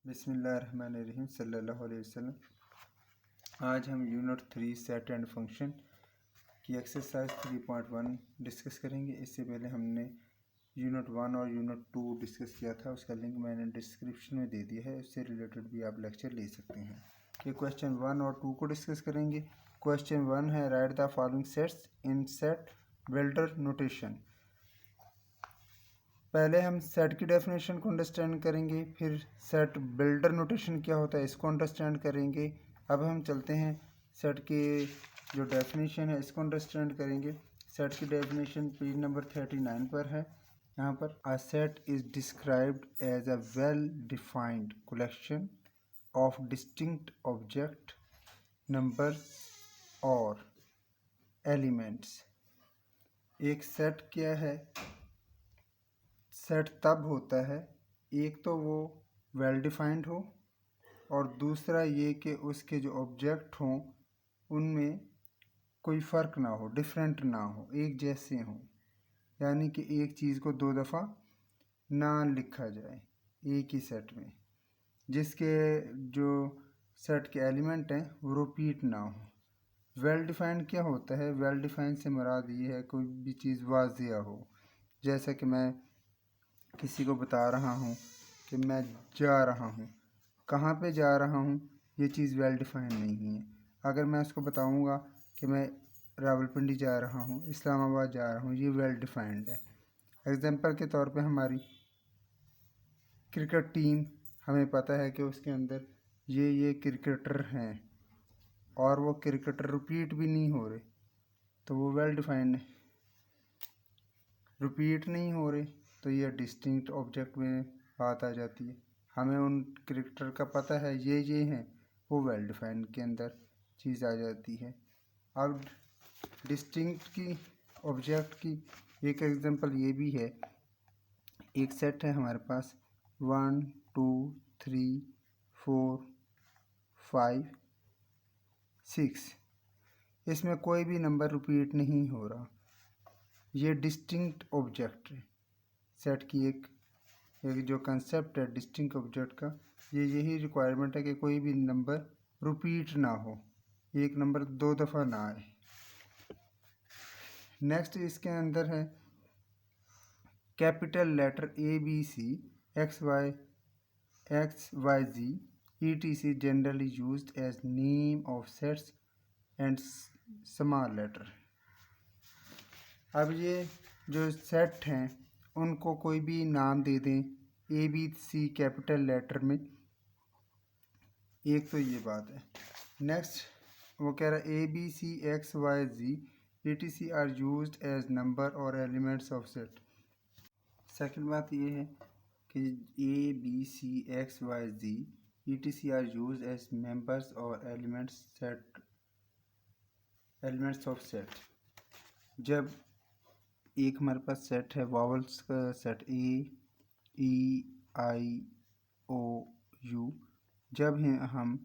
बिस्मिल्लाहिर्रहमानिर्रहीम सल्लल्लाहु अलैहि वसल्लम। आज हम यूनिट 3 सेट एंड फंक्शन की एक्सरसाइज 3.1 डिस्कस करेंगे। इससे पहले हमने यूनिट 1 और यूनिट 2 डिस्कस किया था, उसका लिंक मैंने डिस्क्रिप्शन में दे दिया है, उससे रिलेटेड भी आप लेक्चर ले सकते हैं। कि क्वेश्चन 1 और 2 को डिस्कस करेंगे। क्वेश्चन 1 है right the following sets in set builder notation. पहले हम सेट की डेफिनेशन को अंडरस्टैंड करेंगे, फिर सेट बिल्डर नोटेशन क्या होता है इसको अंडरस्टैंड करेंगे। अब हम चलते हैं सेट की जो डेफिनेशन है इसको अंडरस्टैंड करेंगे। सेट की डेफिनेशन पेज नंबर 39 पर है। यहाँ पर a set is described as a well defined collection of distinct object numbers और एलिमेंट्स। एक सेट क्या है? सेट तब होता है, एक तो वो वेल डिफाइंड हो और दूसरा ये कि उसके जो ऑब्जेक्ट हों उनमें कोई फ़र्क ना हो, डिफरेंट ना हो, एक जैसे हों। यानी कि एक चीज़ को दो दफ़ा ना लिखा जाए एक ही सेट में, जिसके जो सेट के एलिमेंट हैं वो रिपीट ना हो। वेल डिफाइंड क्या होता है? वेल डिफाइंड से मुराद ये है कोई भी चीज़ वाज़िया हो। जैसा कि मैं किसी को बता रहा हूँ कि मैं जा रहा हूँ, कहाँ पे जा रहा हूँ ये चीज़ वेल डिफाइंड नहीं है। अगर मैं उसको बताऊँगा कि मैं रावलपिंडी जा रहा हूँ, इस्लामाबाद जा रहा हूँ, ये वेल डिफाइंड है। एग्जांपल के तौर पे हमारी क्रिकेट टीम, हमें पता है कि उसके अंदर ये क्रिकेटर हैं और वो क्रिकेटर रिपीट भी नहीं हो रहे, तो वो वेल डिफाइंड है। रिपीट नहीं हो रहे तो ये डिस्टिंक्ट ऑब्जेक्ट में बात आ जाती है। हमें उन क्रिकेटर का पता है ये हैं, वो वेल डिफाइंड के अंदर चीज़ आ जाती है। अब डिस्टिंक्ट की ऑब्जेक्ट की एक एग्जांपल ये भी है। एक सेट है हमारे पास 1 2 3 4 5 6, इसमें कोई भी नंबर रिपीट नहीं हो रहा, ये डिस्टिंक्ट ऑब्जेक्ट है। सेट की एक जो कंसेप्ट है डिस्टिंक्ट ऑब्जेक्ट का, ये यही रिक्वायरमेंट है कि कोई भी नंबर रिपीट ना हो, एक नंबर दो दफ़ा ना आए। नेक्स्ट इसके अंदर है capital letter ABC XYZ ETC generally used as name of sets and small letter. अब ये जो सेट हैं उनको कोई भी नाम दे दें ABC कैपिटल लेटर में, एक तो ये बात है। नेक्स्ट वो कह रहा है ABC XYZ ETC are used as number और एलिमेंट्स ऑफ सेट। सेकंड बात ये है कि ABC XYZ ETC are used as members और एलिमेंट्स ऑफ सेट। जब एक हमारे पास सेट है वावल्स का सेट AEIOU, जब हम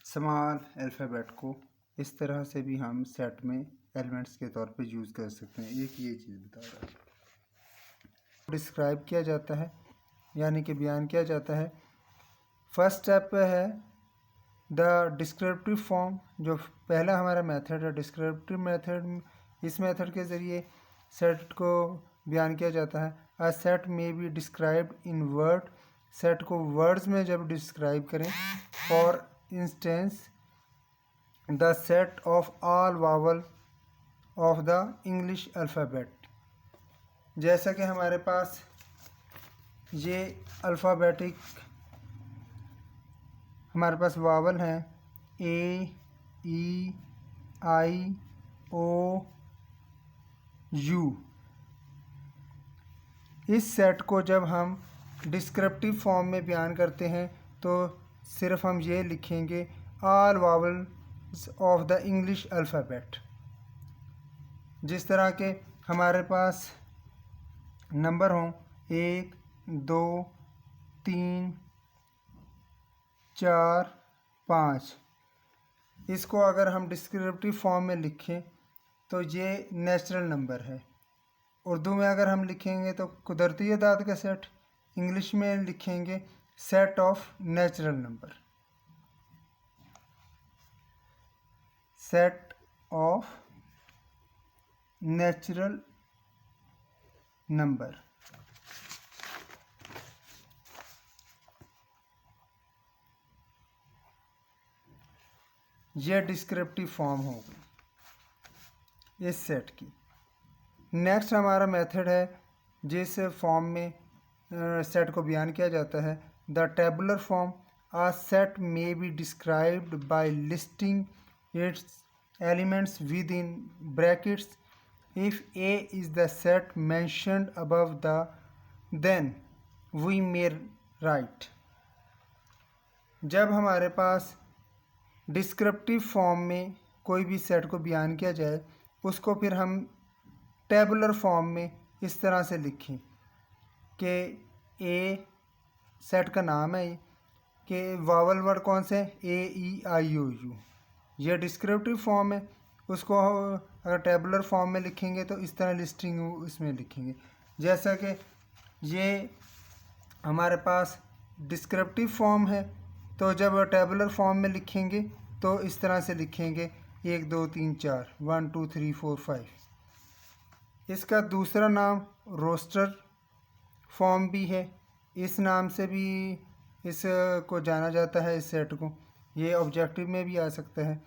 स्मॉल अल्फ़ाबेट को इस तरह से भी हम सेट में एलिमेंट्स के तौर पे यूज़ कर सकते हैं। एक ये चीज़ बता रहा है। डिस्क्राइब किया जाता है यानी कि बयान किया जाता है। फर्स्ट स्टेप पे है द डिस्क्रिप्टिव फॉर्म, जो पहला हमारा मेथड है डिस्क्रिप्टिव मेथड। इस मेथड के ज़रिए सेट को बयान किया जाता है। अ सेट में be described in word, set को वर्ड्स में जब डिस्क्राइब करें। For instance the set of all vowel of the English alphabet. जैसा कि हमारे पास ये अल्फ़ाबेटिक हमारे पास वावल हैं AEIOU। इस सेट को जब हम डिस्क्रिप्टिव फॉर्म में बयान करते हैं तो सिर्फ हम ये लिखेंगे all vowels of the English alphabet. जिस तरह के हमारे पास नंबर हों 1 2 3 4 5, इसको अगर हम डिस्क्रिप्टिव फॉर्म में लिखें तो ये नेचुरल नंबर है। उर्दू में अगर हम लिखेंगे तो कुदरती अदाद का सेट, इंग्लिश में लिखेंगे set of natural number, set of natural number. यह डिस्क्रिप्टिव फॉर्म हो गई इस सेट की। नेक्स्ट हमारा मेथड है जिस फॉर्म में सेट को बयान किया जाता है, the tabular form. A set may be described by listing its elements within brackets. If A is the set mentioned above the then we may write. जब हमारे पास डिस्क्रिप्टिव फॉर्म में कोई भी सेट को बयान किया जाए, उसको फिर हम टेबुलर फॉर्म में इस तरह से लिखें कि ए सेट का नाम है कि वावल वर्ड कौन से ए ई आई ओ यू, यह डिस्क्रिप्टिव फॉर्म है। उसको अगर टेबुलर फॉर्म में लिखेंगे तो इस तरह लिस्टिंग उसमें लिखेंगे। जैसा कि ये हमारे पास डिस्क्रिप्टिव फॉर्म है, तो जब टेबुलर फॉर्म में लिखेंगे तो इस तरह से लिखेंगे 1 2 3 4 1 2 3 4 5। इसका दूसरा नाम रोस्टर फॉर्म भी है, इस नाम से भी इसको जाना जाता है इस सेट को। ये ऑब्जेक्टिव में भी आ सकता है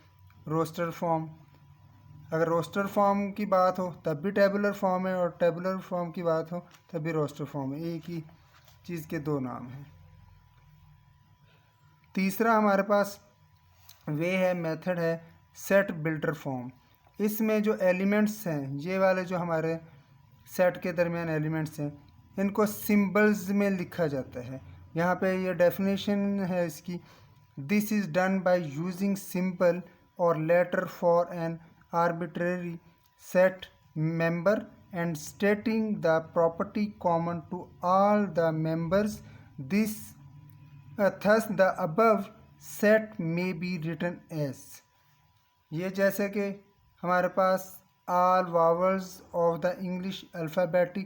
रोस्टर फॉर्म। अगर रोस्टर फॉर्म की बात हो तब भी टेबुलर फॉर्म है, और टेबुलर फॉर्म की बात हो तब भी रोस्टर फॉर्म है। एक ही चीज़ के दो नाम हैं। तीसरा हमारे पास वे है मेथड है सेट बिल्डर फॉर्म। इसमें जो एलिमेंट्स हैं, ये वाले जो हमारे सेट के दरमियान एलिमेंट्स हैं, इनको सिंबल्स में लिखा जाता है। यहाँ पे ये डेफिनेशन है इसकी, this is done by using symbol और letter for an arbitrary set member and stating the property common to all the members. This thus the above set may be written as। ये जैसे कि हमारे पास all vowels of the English alphabetic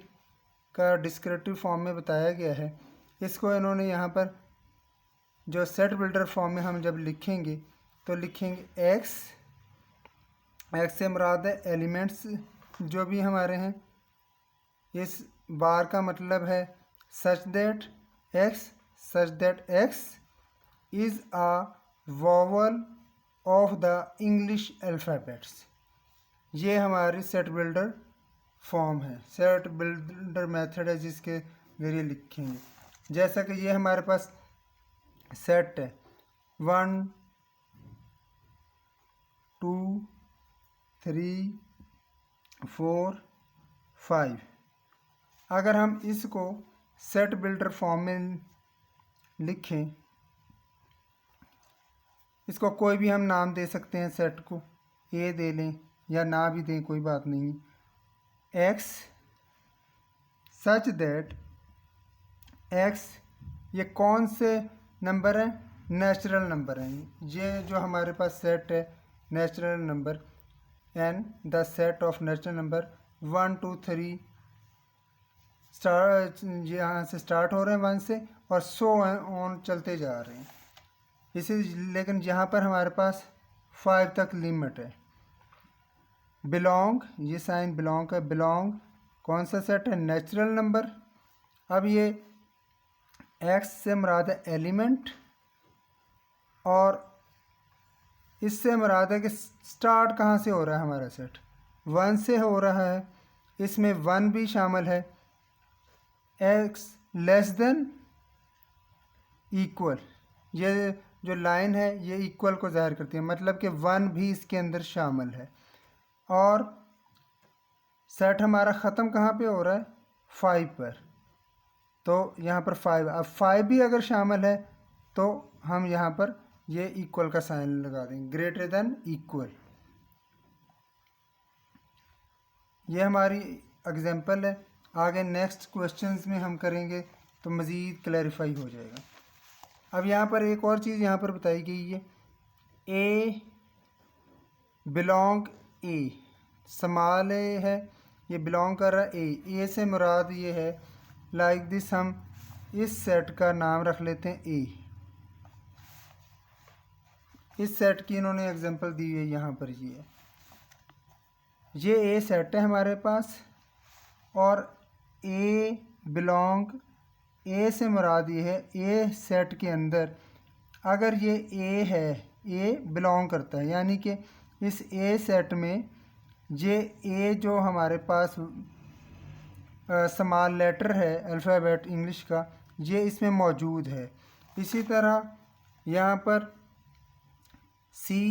का descriptive form में बताया गया है, इसको इन्होंने यहाँ पर जो सेट बिल्डर फॉर्म में हम जब लिखेंगे तो लिखेंगे x। x से मुराद है एलिमेंट्स जो भी हमारे हैं। इस बार का मतलब है such that x is a vowel of the English alphabets। ये हमारी सेट बिल्डर फॉर्म है, सेट बिल्डर मेथड है जिसके ज़रिए लिखेंगे। जैसा कि ये हमारे पास सेट है 1 2 3 4 5। अगर हम इसको सेट बिल्डर फॉर्म में लिखें, इसको कोई भी हम नाम दे सकते हैं, सेट को ए दे लें या ना भी दें, कोई बात नहीं। एक्स सच दैट एक्स ये कौन से नंबर हैं? नेचुरल नंबर हैं। ये जो हमारे पास सेट है natural number, N the set of natural number 1 2 3 start, यहाँ से स्टार्ट हो रहे हैं 1 से और सो ऑन चलते जा रहे हैं इसी। लेकिन यहाँ पर हमारे पास 5 तक लिमिट है। बिलोंग, ये साइन बिलोंग का, बिलोंग कौन सा सेट है? Natural number. अब ये एक्स से मुराद है एलिमेंट, और इससे मुराद है कि स्टार्ट कहाँ से हो रहा है हमारा सेट? 1 से हो रहा है, इसमें 1 भी शामिल है। एक्स लेस देन इक्वल, ये जो लाइन है ये इक्वल को ज़ाहिर करती है, मतलब कि 1 भी इसके अंदर शामिल है। और सेट हमारा ख़त्म कहाँ पे हो रहा है? 5 पर, तो यहाँ पर 5। अब 5 भी अगर शामिल है तो हम यहाँ पर ये इक्वल का साइन लगा देंगे, ग्रेटर देन इक्वल। ये हमारी एग्जांपल है। आगे नेक्स्ट क्वेश्चंस में हम करेंगे तो मज़ीद क्लैरिफाई हो जाएगा। अब यहाँ पर एक और चीज़ यहाँ पर बताई गई है, ए बिलोंग, ए स्मॉल ए है, ये बिलोंग कर रहा है ए से मुराद ये है लाइक दिस। हम इस सेट का नाम रख लेते हैं ए। इस सेट की इन्होंने एग्जांपल दी है यहाँ पर, ये ए सेट है हमारे पास, और ए बिलोंग, ए से मुराद ये है ए सेट के अंदर अगर ये ए है, ए बिलोंग करता है, यानी कि इस ए सेट में ये ए जो हमारे पास स्मॉल लेटर है अल्फ़ाबेट इंग्लिश का, ये इसमें मौजूद है। इसी तरह यहाँ पर सी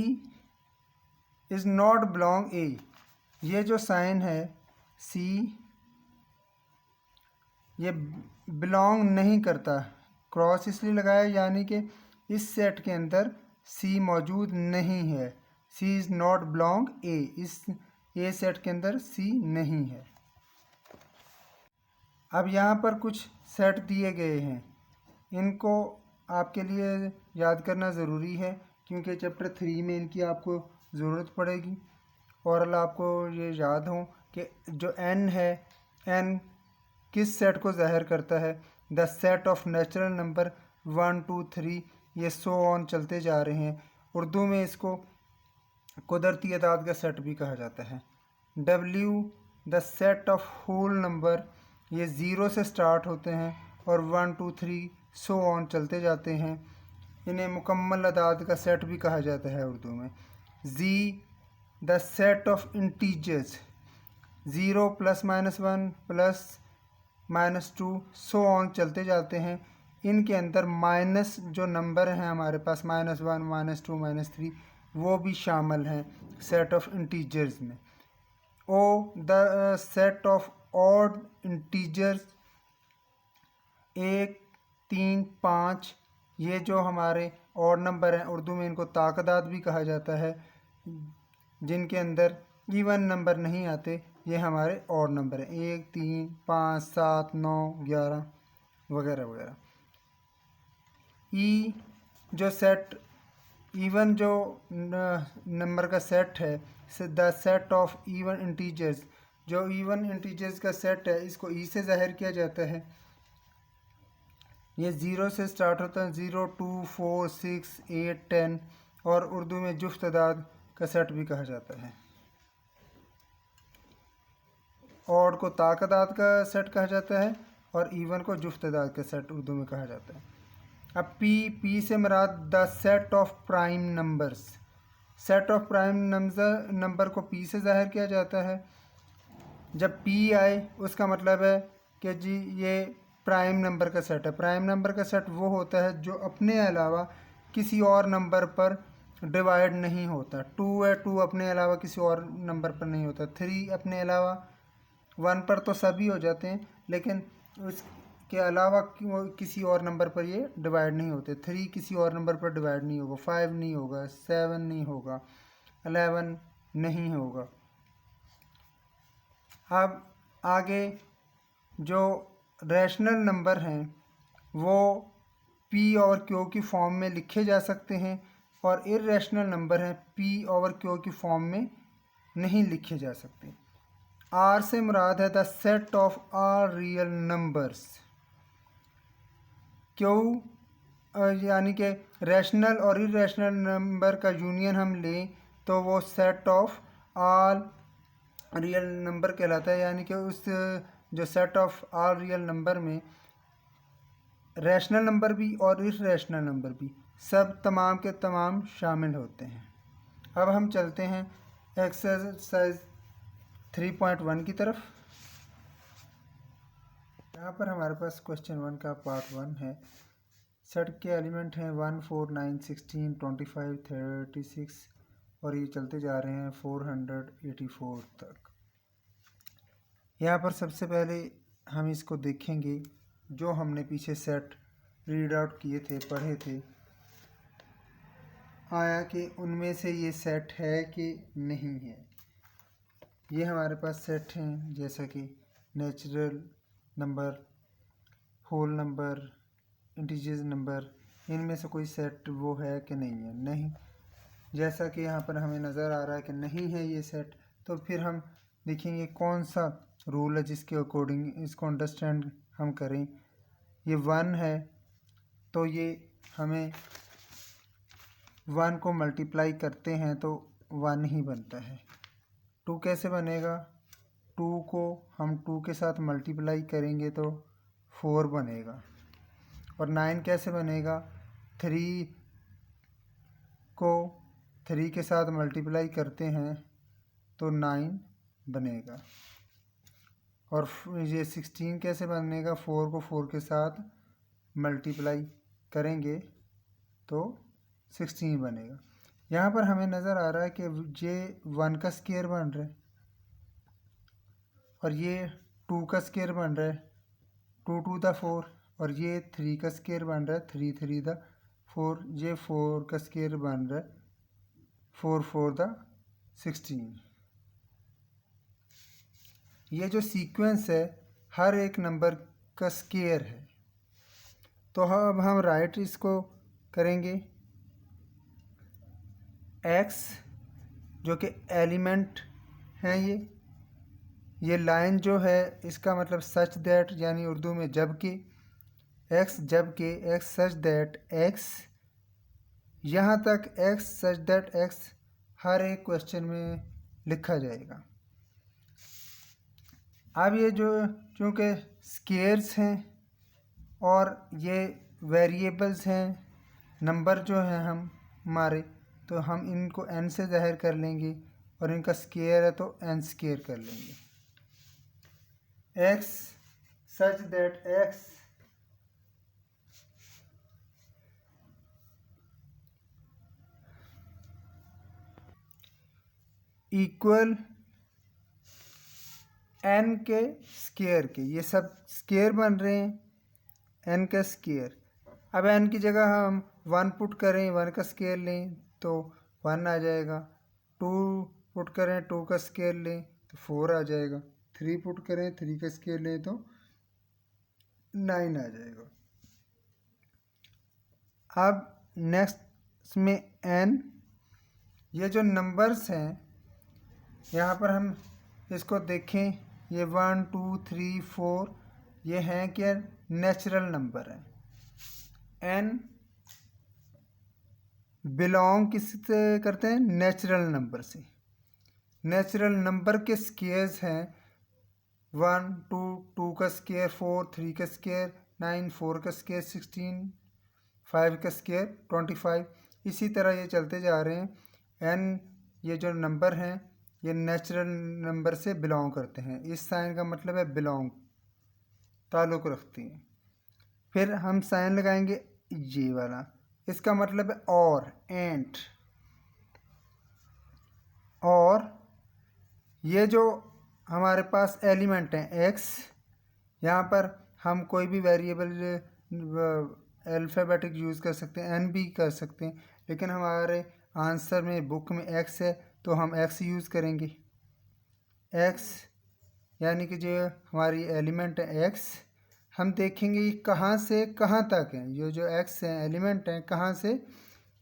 इज़ नॉट बिलोंग ए, ये जो साइन है सी, ये बिलोंग नहीं करता, क्रॉस इसलिए लगाया यानी कि इस सेट के अंदर सी मौजूद नहीं है। सी इज़ नॉट बिलोंग ए, इस ए सेट के अंदर सी नहीं है। अब यहाँ पर कुछ सेट दिए गए हैं, इनको आपके लिए याद करना ज़रूरी है क्योंकि चैप्टर 3 में इनकी आपको ज़रूरत पड़ेगी। और आपको ये याद हो कि जो एन है, एन किस सेट को ज़ाहिर करता है? The set of natural number 1 2 3, ये सो ऑन चलते जा रहे हैं। उर्दू में इसको कुदरती अदाद का सेट भी कहा जाता है। W the set of whole number, ये ज़ीरो से स्टार्ट होते हैं और 1 2 3 सो ऑन चलते जाते हैं। इन्हें मुकम्मल अदाद का सेट भी कहा जाता है उर्दू में। G the set of integers, 0 +-1 +-2 so on चलते जाते हैं। इनके अंदर माइनस जो नंबर हैं हमारे पास -1 -2 -3 वो भी शामिल हैं सेट ऑफ इंटीजर्स में। O the set of odd integers, 1 3 5, ये जो हमारे ऑड नंबर हैं उर्दू में इनको ताकदाद भी कहा जाता है, जिनके अंदर इवन नंबर नहीं आते, ये हमारे ऑड नंबर हैं, 1 3 5 7 9 11 वगैरह वगैरह। ई जो सेट इवन जो नंबर का सेट है, the set of even integers, जो इवन इंटीजर्स का सेट है इसको ई से ज़ाहिर किया जाता है। ये 0 से स्टार्ट होता है, 0 2 4 6 8 10, और उर्दू में जुफ्त तादाद का सेट भी कहा जाता है। ऑड को ताकदाद का सेट कहा जाता है और इवन को जुफ्त तादाद का सेट उर्दू में कहा जाता है। अब पी से मुराद the set of prime numbers, set of prime number को पी से ज़ाहिर किया जाता है। जब पी आए उसका मतलब है कि जी ये प्राइम नंबर का सेट है। प्राइम नंबर का सेट वो होता है जो अपने अलावा किसी और नंबर पर डिवाइड नहीं होता। 2 है, 2 अपने अलावा किसी और नंबर पर नहीं होता। 3 अपने अलावा 1 पर तो सभी हो जाते हैं, लेकिन उसके अलावा किसी और नंबर पर ये डिवाइड नहीं होते। 3 किसी और नंबर पर डिवाइड नहीं होगा, 5 नहीं होगा, 7 नहीं होगा, 11 नहीं होगा। अब आगे जो रैशनल नंबर हैं वो पी और क्यू की फॉर्म में लिखे जा सकते हैं, और इर्रेशनल नंबर हैं पी और क्यू की फॉर्म में नहीं लिखे जा सकते। आर से मुराद है the set of all real numbers. Q यानी कि रैशनल और इर्रेशनल नंबर का यूनियन हम लें तो वो set of all real number कहलाता है। यानी कि उस जो set of all real number में रैशनल नंबर भी और इर्रेशनल नंबर भी सब तमाम के तमाम शामिल होते हैं। अब हम चलते हैं एक्सरसाइज 3.1 की तरफ। यहाँ पर हमारे पास क्वेश्चन 1 का पार्ट 1 है। सेट के एलिमेंट हैं 1 4 9 16 25 36 और ये चलते जा रहे हैं 484 तक। यहाँ पर सबसे पहले हम इसको देखेंगे जो हमने पीछे सेट रीड आउट किए थे, पढ़े थे, आया कि उनमें से ये सेट है कि नहीं है। ये हमारे पास सेट हैं जैसा कि natural number, whole number, integers number, इनमें से कोई सेट वो है कि नहीं है। नहीं, जैसा कि यहाँ पर हमें नज़र आ रहा है कि नहीं है ये सेट, तो फिर हम देखेंगे कौन सा रूल है जिसके अकॉर्डिंग इसको अंडरस्टैंड हम करें। ये 1 है तो ये हमें 1 को मल्टीप्लाई करते हैं तो 1 ही बनता है। 2 कैसे बनेगा? 2 को हम 2 के साथ मल्टीप्लाई करेंगे तो 4 बनेगा। और 9 कैसे बनेगा? 3 को 3 के साथ मल्टीप्लाई करते हैं तो 9 बनेगा। और ये 16 कैसे बनेगा? 4 को 4 के साथ मल्टीप्लाई करेंगे तो 16 बनेगा। यहाँ पर हमें नज़र आ रहा है कि ये 1 का स्क्वायर बन रहा है और ये 2 का स्क्वायर बन रहा है, 2 टू द 4, और ये 3 का स्क्वायर बन रहा है, 3 3 द 4, ये 4 का स्क्वायर बन रहा है, 4 4 द 16। ये जो सीक्वेंस है हर एक नंबर का स्क्वायर है। तो अब हम राइट इसको करेंगे। x जो कि एलिमेंट है, ये लाइन जो है इसका मतलब सच दैट, यानी उर्दू में जबकि, जबकि x सच दैट x, यहाँ तक x सच दैट x हर एक क्वेश्चन में लिखा जाएगा। अब ये जो चूँकि स्क्वेयर्स हैं और ये वेरिएबल्स हैं, नंबर जो हैं हम हमारे, तो हम इनको n से ज़ाहिर कर लेंगे और इनका स्क्वायर है तो n स्क्वायर कर लेंगे। x such that x equal n के स्क्वायर के, ये सब स्क्वायर बन रहे हैं n का स्क्वायर। अब n की जगह हम 1 पुट करें, 1 का स्क्वायर लें तो 1 आ जाएगा, 2 पुट करें 2 का स्क्वायर लें तो 4 आ जाएगा, 3 पुट करें 3 का स्क्वायर लें तो 9 आ जाएगा। अब नेक्स्ट में n, ये जो नंबर्स हैं यहाँ पर हम इसको देखें, ये 1 2 3 4 ये हैं क्या? नेचुरल नंबर हैं। n बिलोंग किससे करते हैं? नेचुरल नंबर से। नेचुरल नंबर के स्क्वायर्स हैं 1 2, 2 का स्क्वायर 4, 3 का स्क्वायर 9, 4 का स्क्वायर 16, 5 का स्क्वायर 25। इसी तरह ये चलते जा रहे हैं। n ये जो नंबर हैं ये नेचुरल नंबर से बिलोंग करते हैं। इस साइन का मतलब है बिलोंग, ताल्लुक़ रखती हैं। फिर हम साइन लगाएंगे ये वाला, इसका मतलब है और, एंड। और ये जो हमारे पास एलिमेंट हैं x, यहाँ पर हम कोई भी वेरिएबल अल्फ़ाबेटिक यूज़ कर सकते हैं, n भी कर सकते हैं, लेकिन हमारे आंसर में बुक में x है तो हम x यूज़ करेंगे। x यानी कि जो हमारी एलिमेंट है x, हम देखेंगे ये कहाँ से कहाँ तक हैं। ये जो x हैं एलिमेंट हैं कहाँ से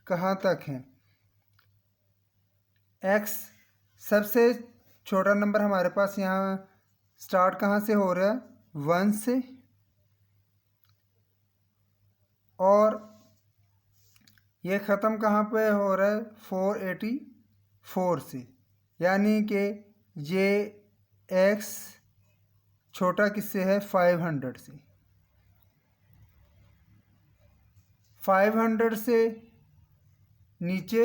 कहाँ तक हैं। x सबसे छोटा नंबर हमारे पास यहाँ स्टार्ट कहाँ से हो रहा है? 1 से, और ये ख़त्म कहाँ पे हो रहा है? 484 से। यानी कि ये x छोटा किससे है? 500 से। 500 से नीचे,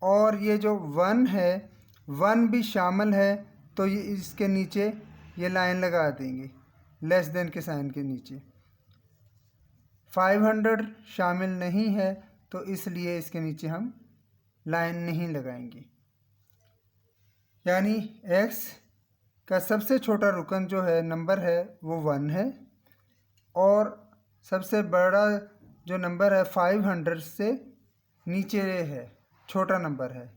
और ये जो 1 है 1 भी शामिल है तो ये इसके नीचे ये लाइन लगा देंगे, लेस देन के साइन के नीचे। 500 शामिल नहीं है तो इसलिए इसके नीचे हम लाइन नहीं लगाएंगे। यानी x का सबसे छोटा रुकन जो है नंबर है वो 1 है, और सबसे बड़ा जो नंबर है 500 से नीचे है, छोटा नंबर है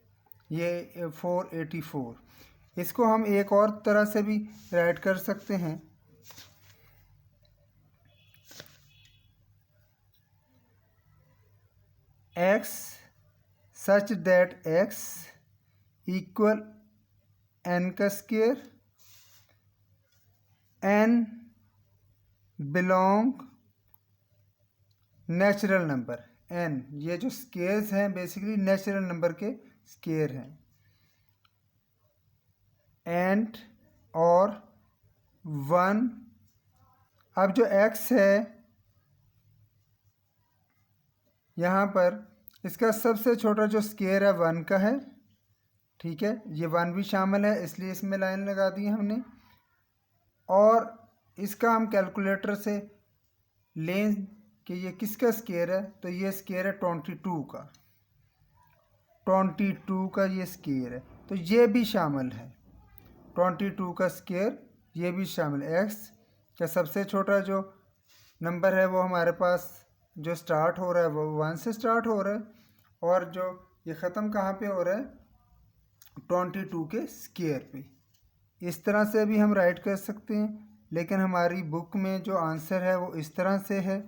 ये 484। इसको हम एक और तरह से भी राइट कर सकते हैं। x such that x equal n का square, n belong natural number n, ये जो स्केयर्स हैं बेसिकली नेचुरल नंबर के स्केयर हैं। एंड और 1, अब जो x है यहाँ पर इसका सबसे छोटा जो स्केयर है 1 का है, ठीक है, ये 1 भी शामिल है इसलिए इसमें लाइन लगा दी हमने। और इसका हम कैलकुलेटर से लें कि ये किसका स्केयर है, तो ये स्केयर है 22 का, 22 का ये स्केयर है, तो ये भी शामिल है 22 का स्केयर, ये भी शामिल है। एक्स का सबसे छोटा जो नंबर है वो हमारे पास जो स्टार्ट हो रहा है वो 1 से स्टार्ट हो रहा है, और जो ये ख़त्म कहाँ पे हो रहा है 22 के स्केयर पे। इस तरह से भी हम राइट कर सकते हैं, लेकिन हमारी बुक में जो आंसर है वो इस तरह से है।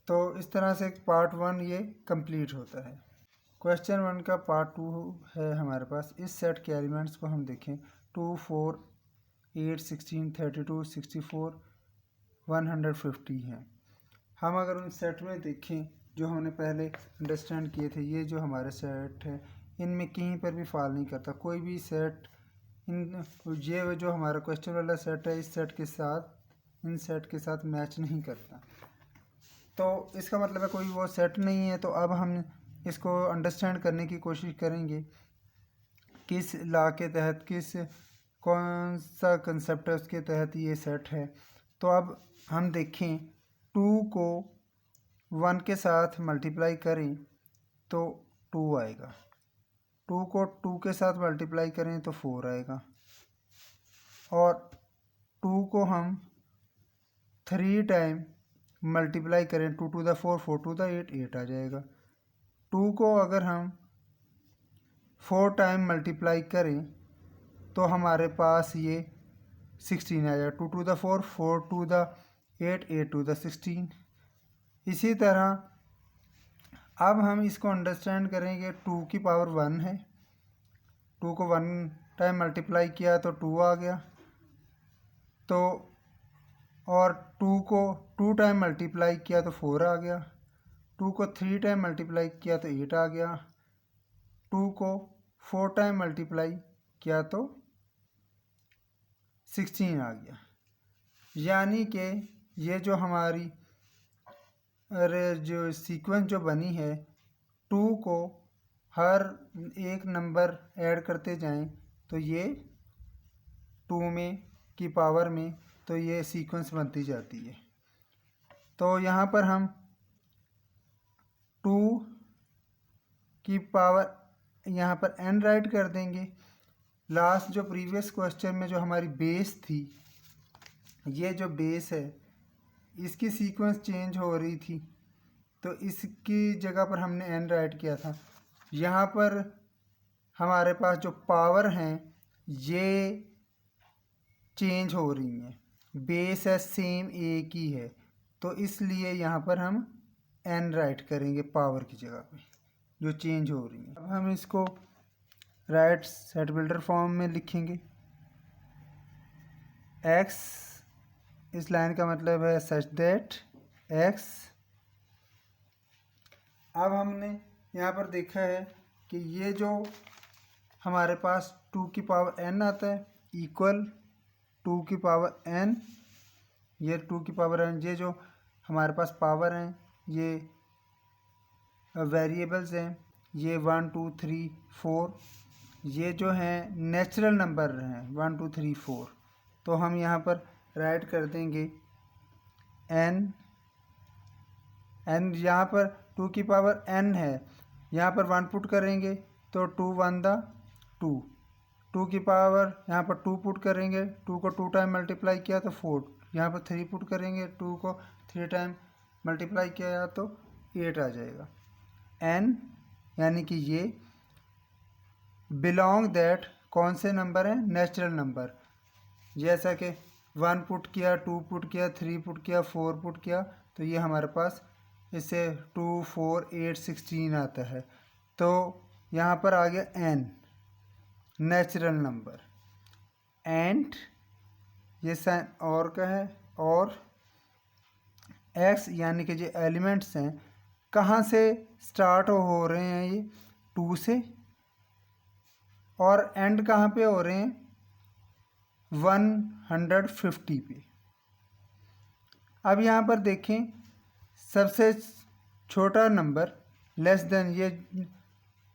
तो इस तरह से पार्ट 1 ये कंप्लीट होता है। क्वेश्चन 1 का पार्ट 2 है हमारे पास। इस सेट के एलिमेंट्स को हम देखें 2, 4, 8, 16, 32, 64, 150 हैं। हम अगर उन सेट में देखें जो हमने पहले अंडरस्टैंड किए थे, ये जो हमारे सेट है इनमें कहीं पर भी फॉल नहीं करता कोई भी सेट। इन ये जो हमारा क्वेश्चन वाला सेट है इस सेट के साथ इन सेट के साथ मैच नहीं करता, तो इसका मतलब है कोई वो सेट नहीं है। तो अब हम इसको अंडरस्टैंड करने की कोशिश करेंगे किस लॉ के तहत, किस कौन सा कंसेप्ट है उसके तहत ये सेट है। तो अब हम देखें 2 को 1 के साथ मल्टीप्लाई करें तो 2 आएगा, 2 को 2 के साथ मल्टीप्लाई करें तो 4 आएगा, और 2 को हम 3 टाइम मल्टीप्लाई करें 2 to the 4, 4 to the 8, 8 आ जाएगा। 2 को अगर हम 4 टाइम मल्टीप्लाई करें तो हमारे पास ये 16 आ जाएगा। 2 to the 4, 4 to the 8, 8 to the 16। इसी तरह अब हम इसको अंडरस्टैंड करेंगे 2 की पावर 1 है, 2 को 1 टाइम मल्टीप्लाई किया तो 2 आ गया, तो और 2 को 2 टाइम मल्टीप्लाई किया तो 4 आ गया, 2 को 3 टाइम मल्टीप्लाई किया तो 8 आ गया, 2 को 4 टाइम मल्टीप्लाई किया तो 16 आ गया। यानी कि ये जो हमारी जो सीक्वेंस जो बनी है 2 को हर एक नंबर ऐड करते जाएं तो ये 2 में की पावर में तो ये सीक्वेंस बनती जाती है। तो यहाँ पर हम 2 की पावर यहाँ पर n राइट कर देंगे। लास्ट जो प्रीवियस क्वेश्चन में जो हमारी बेस थी, ये जो बेस है इसकी सीक्वेंस चेंज हो रही थी तो इसकी जगह पर हमने n राइट किया था। यहाँ पर हमारे पास जो पावर हैं ये चेंज हो रही हैं, बेस है सेम एक ही है, तो इसलिए यहाँ पर हम n राइट करेंगे पावर की जगह पे जो चेंज हो रही है। अब हम इसको राइट सेट बिल्डर फॉर्म में लिखेंगे। x इस लाइन का मतलब है सच दैट x। अब हमने यहाँ पर देखा है कि ये जो हमारे पास 2 की पावर n आता है इक्वल 2 की पावर n, ये 2 की पावर n, ये जो हमारे पास पावर हैं ये वेरिएबल्स हैं, ये 1 2 3 4, ये जो हैं नेचुरल नंबर हैं 1 2 3 4। तो हम यहाँ पर राइट कर देंगे n, यहाँ पर 2 की पावर n है, यहाँ पर 1 पुट करेंगे तो 2 1 दा 2, 2 की पावर यहाँ पर 2 पुट करेंगे, 2 को 2 टाइम मल्टीप्लाई किया तो 4, यहाँ पर 3 पुट करेंगे, 2 को 3 टाइम मल्टीप्लाई किया तो 8 आ जाएगा। n यानी कि ये बिलोंग दैट कौन से नंबर हैं, नेचुरल नंबर। जैसा कि 1 पुट किया, 2 पुट किया, 3 पुट किया, 4 पुट किया, तो ये हमारे पास इससे 2 4 8 16 आता है। तो यहाँ पर आ गया n नेचुरल नंबर, एंड ये साइन और का है, और एक्स यानी कि जो एलिमेंट्स हैं कहाँ से स्टार्ट हो रहे हैं, ये 2 से, और एंड कहाँ पे हो रहे हैं, 150 पे। अब यहाँ पर देखें, सबसे छोटा नंबर लेस देन, ये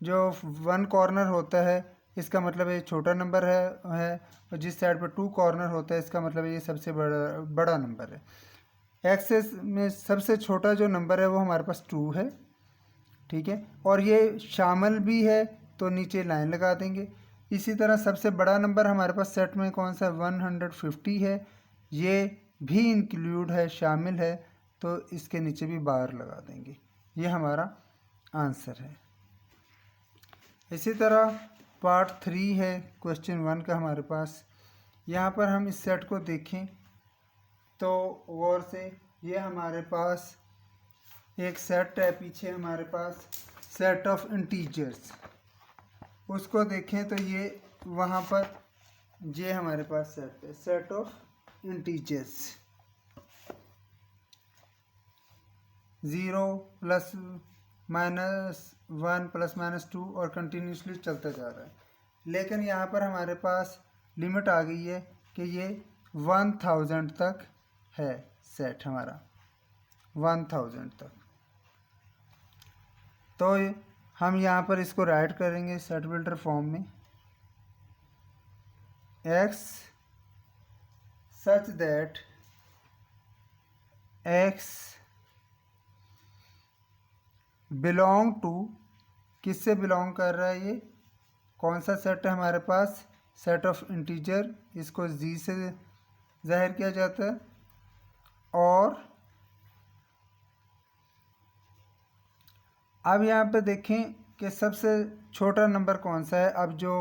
जो 1 कॉर्नर होता है इसका मतलब ये छोटा नंबर है और जिस साइड पर 2 कॉर्नर होता है इसका मतलब ये सबसे बड़ा नंबर है। एक्सेस में सबसे छोटा जो नंबर है वो हमारे पास 2 है, ठीक है, और ये शामिल भी है तो नीचे लाइन लगा देंगे। इसी तरह सबसे बड़ा नंबर हमारे पास सेट में कौन सा 150 है, ये भी इंक्लूड है, शामिल है, तो इसके नीचे भी बार लगा देंगे। ये हमारा आंसर है। इसी तरह पार्ट 3 है क्वेश्चन 1 का हमारे पास। यहाँ पर हम इस सेट को देखें तो गौर से, ये हमारे पास एक सेट है, पीछे हमारे पास सेट ऑफ इंटीजर्स, उसको देखें तो ये वहाँ पर ये हमारे पास सेट है, set of integers 0 plus minus 1 plus minus 2 और कंटिन्यूसली चलता जा रहा है। लेकिन यहाँ पर हमारे पास लिमिट आ गई है कि ये 1000 तक है सेट हमारा, 1000 तक। तो हम यहाँ पर इसको राइट करेंगे सेट बिल्डर फॉर्म में, x such that x belong to, किससे बिलोंग कर रहा है, ये कौन सा सेट है हमारे पास, सेट ऑफ इंटीजर, इसको z से जाहिर किया जाता है। और अब यहाँ पे देखें कि सबसे छोटा नंबर कौन सा है। अब जो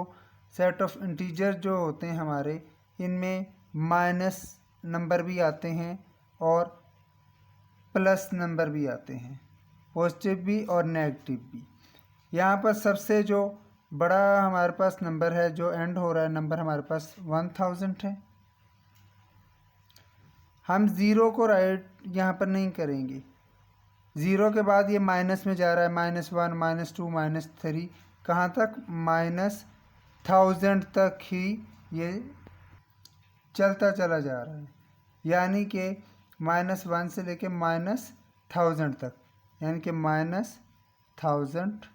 सेट ऑफ इंटीजर जो होते हैं हमारे, इनमें माइनस नंबर भी आते हैं और प्लस नंबर भी आते हैं, पॉजिटिव भी और नेगेटिव भी। यहाँ पर सबसे जो बड़ा हमारे पास नंबर है जो एंड हो रहा है नंबर, हमारे पास 1000 है। हम ज़ीरो को राइट यहाँ पर नहीं करेंगे, ज़ीरो के बाद ये माइनस में जा रहा है, -1 -2 -3, कहाँ तक, -1000 तक ही ये चलता चला जा रहा है। यानी कि -1 से लेके -1000 तक, यानी कि -1000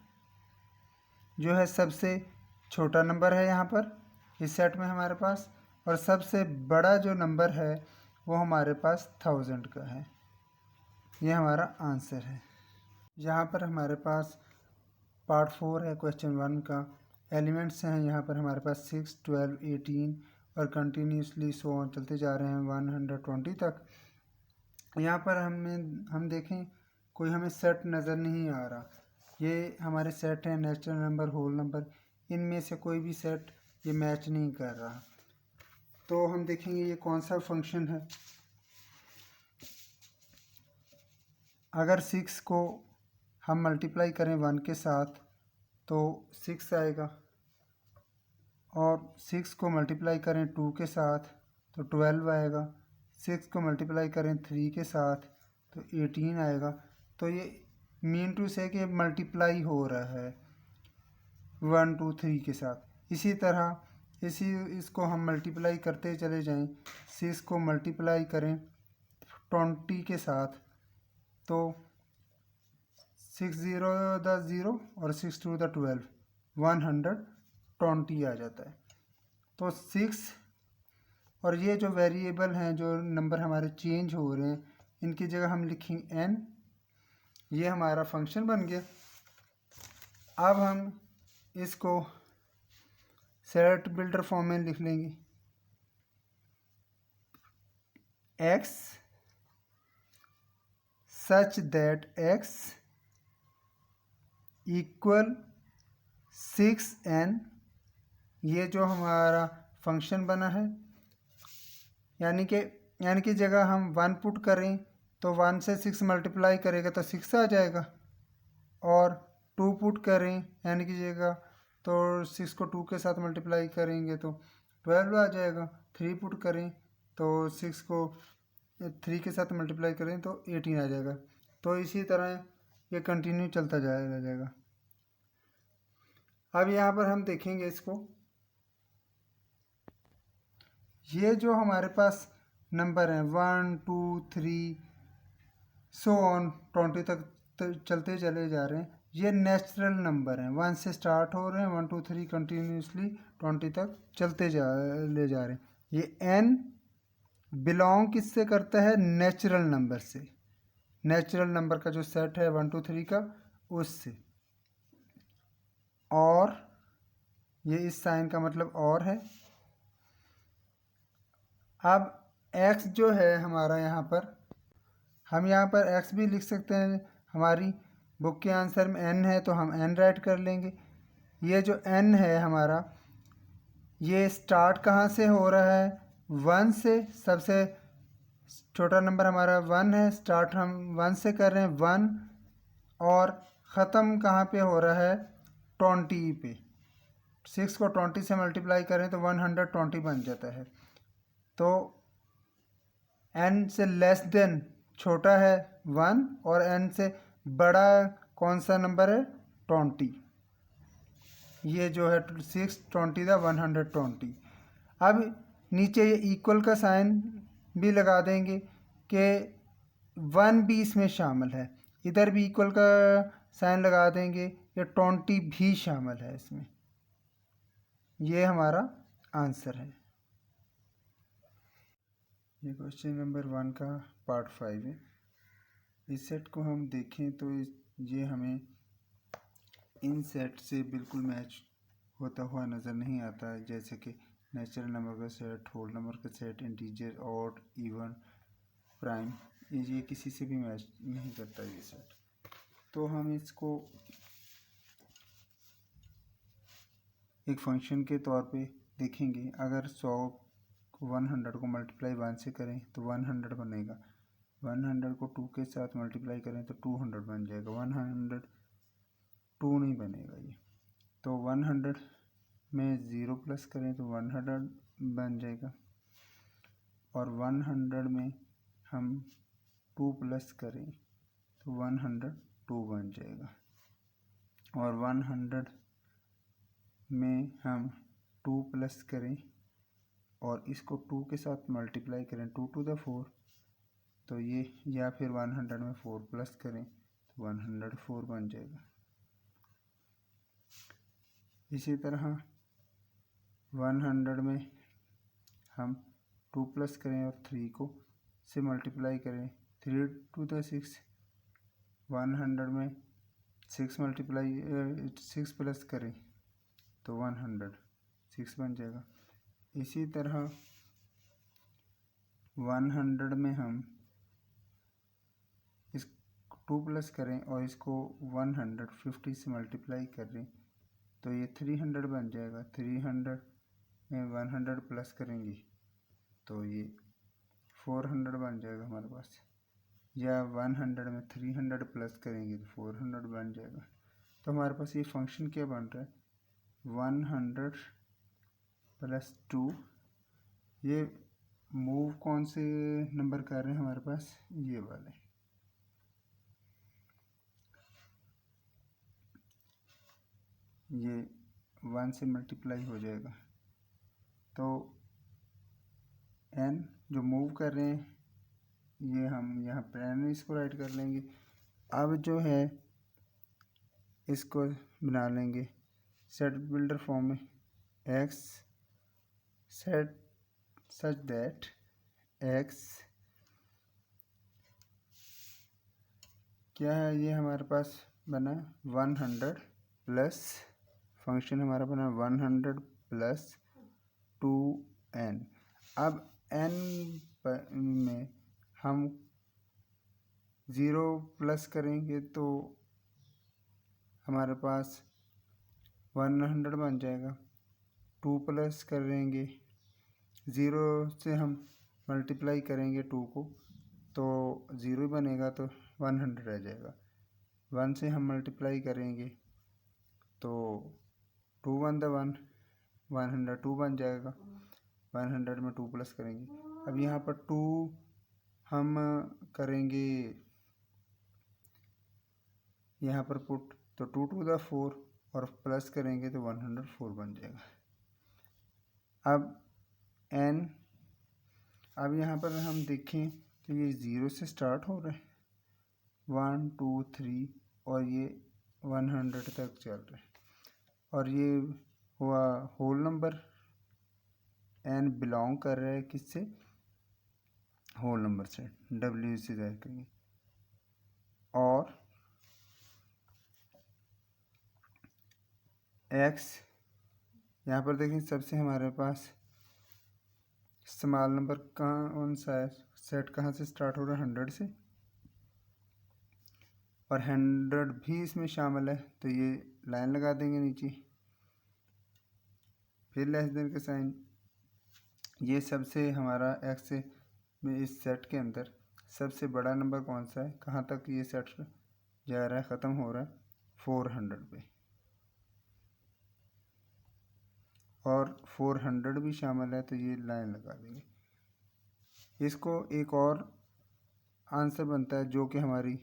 जो है सबसे छोटा नंबर है यहाँ पर इस सेट में हमारे पास, और सबसे बड़ा जो नंबर है वो हमारे पास 1000 का है। ये हमारा आंसर है। यहाँ पर हमारे पास पार्ट 4 है क्वेश्चन 1 का। एलिमेंट्स हैं यहाँ पर हमारे पास 6, 12, 18 और कंटिन्यूसली सो ऑन चलते जा रहे हैं 120 तक। यहाँ पर हम देखें कोई हमें सेट नज़र नहीं आ रहा। ये हमारे सेट हैं नेचुरल नंबर, होल नंबर, इनमें से कोई भी सेट ये मैच नहीं कर रहा। तो हम देखेंगे ये कौन सा फंक्शन है। अगर 6 को हम मल्टीप्लाई करें 1 के साथ तो 6 आएगा, और 6 को मल्टीप्लाई करें 2 के साथ तो 12 आएगा, 6 को मल्टीप्लाई करें 3 के साथ तो 18 आएगा। तो ये मीन टू से कि मल्टीप्लाई हो रहा है 1 2 3 के साथ। इसी तरह इसको हम मल्टीप्लाई करते चले जाएं, 6 को मल्टीप्लाई करें 20 के साथ तो 6 0 10 0 और 6 2 12, 120 आ जाता है। तो 6 और ये जो वेरिएबल हैं, जो नंबर हमारे चेंज हो रहे हैं, इनकी जगह हम लिखेंगे n। ये हमारा फंक्शन बन गया। अब हम इसको सेट बिल्डर फॉर्म में लिख लेंगे, x such that x equal 6n। ये जो हमारा फंक्शन बना है, यानी कि जगह हम 1 पुट करें तो 1 से 6 मल्टीप्लाई करेगा तो 6 आ जाएगा, और 2 पुट करें यानी कि जगह तो 6 को 2 के साथ मल्टीप्लाई करेंगे तो 12 आ जाएगा। 3 पुट करें तो 6 को 3 के साथ मल्टीप्लाई करें तो 18 आ जाएगा। तो इसी तरह ये कंटिन्यू चलता जाएगा। अब यहाँ पर हम देखेंगे इसको, ये जो हमारे पास नंबर हैं 1 2 3 सो ऑन 20 तक चलते चले जा रहे हैं, ये नेचुरल नंबर हैं। 1 से स्टार्ट हो रहे हैं, 1 2 3 कंटिन्यूसली 20 तक चलते ले जा रहे हैं। ये n बिलोंग किससे करता है? नेचुरल नंबर से। नेचुरल नंबर का जो सेट है 1 2 3 का, उससे। और ये इस साइन का मतलब और है। अब x जो है हमारा, यहाँ पर हम यहाँ पर x भी लिख सकते हैं। हमारी बुक के आंसर में n है तो हम n राइट कर लेंगे। ये जो n है हमारा, ये स्टार्ट कहाँ से हो रहा है? 1 से। सबसे छोटा नंबर हमारा 1 है, स्टार्ट हम 1 से कर रहे हैं 1, और ख़त्म कहाँ पे हो रहा है? 20 पे। 6 को 20 से मल्टीप्लाई करें तो 120 बन जाता है। तो n से लेस देन छोटा है 1, और n से बड़ा कौन सा नंबर है? 20। ये जो है 6 20 था 120। अब नीचे ये इक्वल का साइन भी लगा देंगे कि 1 भी इसमें शामिल है। इधर भी इक्वल का साइन लगा देंगे, ये 20 भी शामिल है इसमें। ये हमारा आंसर है। ये क्वेश्चन नंबर 1 का पार्ट 5 है। इस सेट को हम देखें तो ये हमें इन सेट से बिल्कुल मैच होता हुआ नज़र नहीं आता है, जैसे कि नेचुरल नंबर का सेट, होल नंबर का set, integer, odd, even, prime. ये किसी से भी मैच नहीं करता ये सेट। तो हम इसको एक फंक्शन के तौर पे देखेंगे। अगर 100 को मल्टीप्लाई 1 से करें तो 100 बनेगा। 100 को 2 के साथ मल्टीप्लाई करें तो 200 बन जाएगा। 102 नहीं बनेगा ये। तो 100 में 0 प्लस करें तो 100 बन जाएगा, और 100 में हम 2 प्लस करें तो 102 बन जाएगा, और 100 में हम 2 प्लस करें और इसको 2 के साथ मल्टीप्लाई करें 2 टू द 4 तो ये, या फिर 100 में 4 प्लस करें तो 104 बन जाएगा। इसी तरह 100 में हम 2 प्लस करें और 3 को से मल्टीप्लाई करें 3 टू द 6। 100 में 6 प्लस करें तो 106 बन जाएगा। इसी तरह 100 में हम इस 2 प्लस करें और इसको 150 से मल्टीप्लाई करें तो ये 300 बन जाएगा। 300 में 100 प्लस करेंगे तो ये 400 बन जाएगा हमारे पास, या 100 में 300 प्लस करेंगे तो 400 बन जाएगा। तो हमारे पास ये फंक्शन क्या बन रहा है? 100 प्लस 2। ये मूव कौन से नंबर कर रहे हैं हमारे पास? ये वाले। ये 1 से मल्टीप्लाई हो जाएगा। तो n जो मूव कर रहे हैं, ये हम यहाँ पर n इसको राइट कर लेंगे। अब जो है इसको बना लेंगे सेट बिल्डर फॉर्म में, x set such that x क्या है? ये हमारे पास बना 100 प्लस, फंक्शन हमारा बना 100 प्लस 2n। अब n में हम 0 प्लस करेंगे तो हमारे पास 100 बन जाएगा। 2 प्लस करेंगे, 0 से हम मल्टीप्लाई करेंगे 2 को तो 0 ही बनेगा, तो 100 रह जाएगा। 1 से हम मल्टीप्लाई करेंगे तो 2 1 द 1, 102 बन जाएगा। 100 में 2 प्लस करेंगे। अब यहाँ पर हम करेंगे यहाँ पर पुट, तो 2 to the 4 और प्लस करेंगे तो 104 बन जाएगा। अब n, अब यहाँ पर हम देखें तो ये 0 से स्टार्ट हो रहा है, 1 2 3 और ये 100 तक चल रहा है, और ये हुआ होल नंबर। n बिलोंग कर रहा है किससे? होल नंबर से, w से ज़ाहिर करेंगे। और x, यहाँ पर देखें सबसे हमारे पास स्मॉल नंबर कौन सा है, सेट कहाँ से स्टार्ट हो रहा है? 100 से, और 100 भी इसमें शामिल है, तो ये लाइन लगा देंगे नीचे, फिर लेस देन का साइन। ये सबसे हमारा x में इस सेट के अंदर सबसे बड़ा नंबर कौन सा है, कहाँ तक ये सेट जा रहा है, ख़त्म हो रहा है 400 पे, और 400 भी शामिल है, तो ये लाइन लगा देंगे। इसको एक और आंसर बनता है जो कि हमारी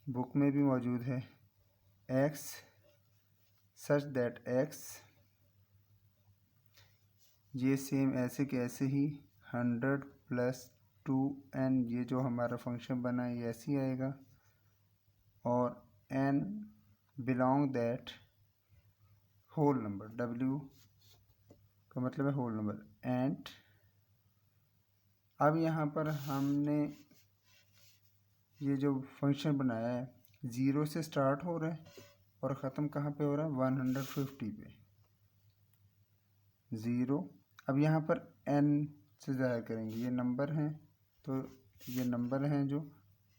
बुक में भी मौजूद है, x सच दैट x, ये सेम ऐसे के ऐसे ही 100 + 2n, ये जो हमारा फंक्शन बना है ये ऐसे ही आएगा, और n belong that whole number, w का मतलब है होल नंबर, एंड अब यहाँ पर हमने ये जो फंक्शन बनाया है 0 से स्टार्ट हो रहा है और ख़त्म कहाँ पे हो रहा है? 150 पे, 0। अब यहाँ पर n से ज़ाहिर करेंगे, ये नंबर हैं, तो ये नंबर हैं जो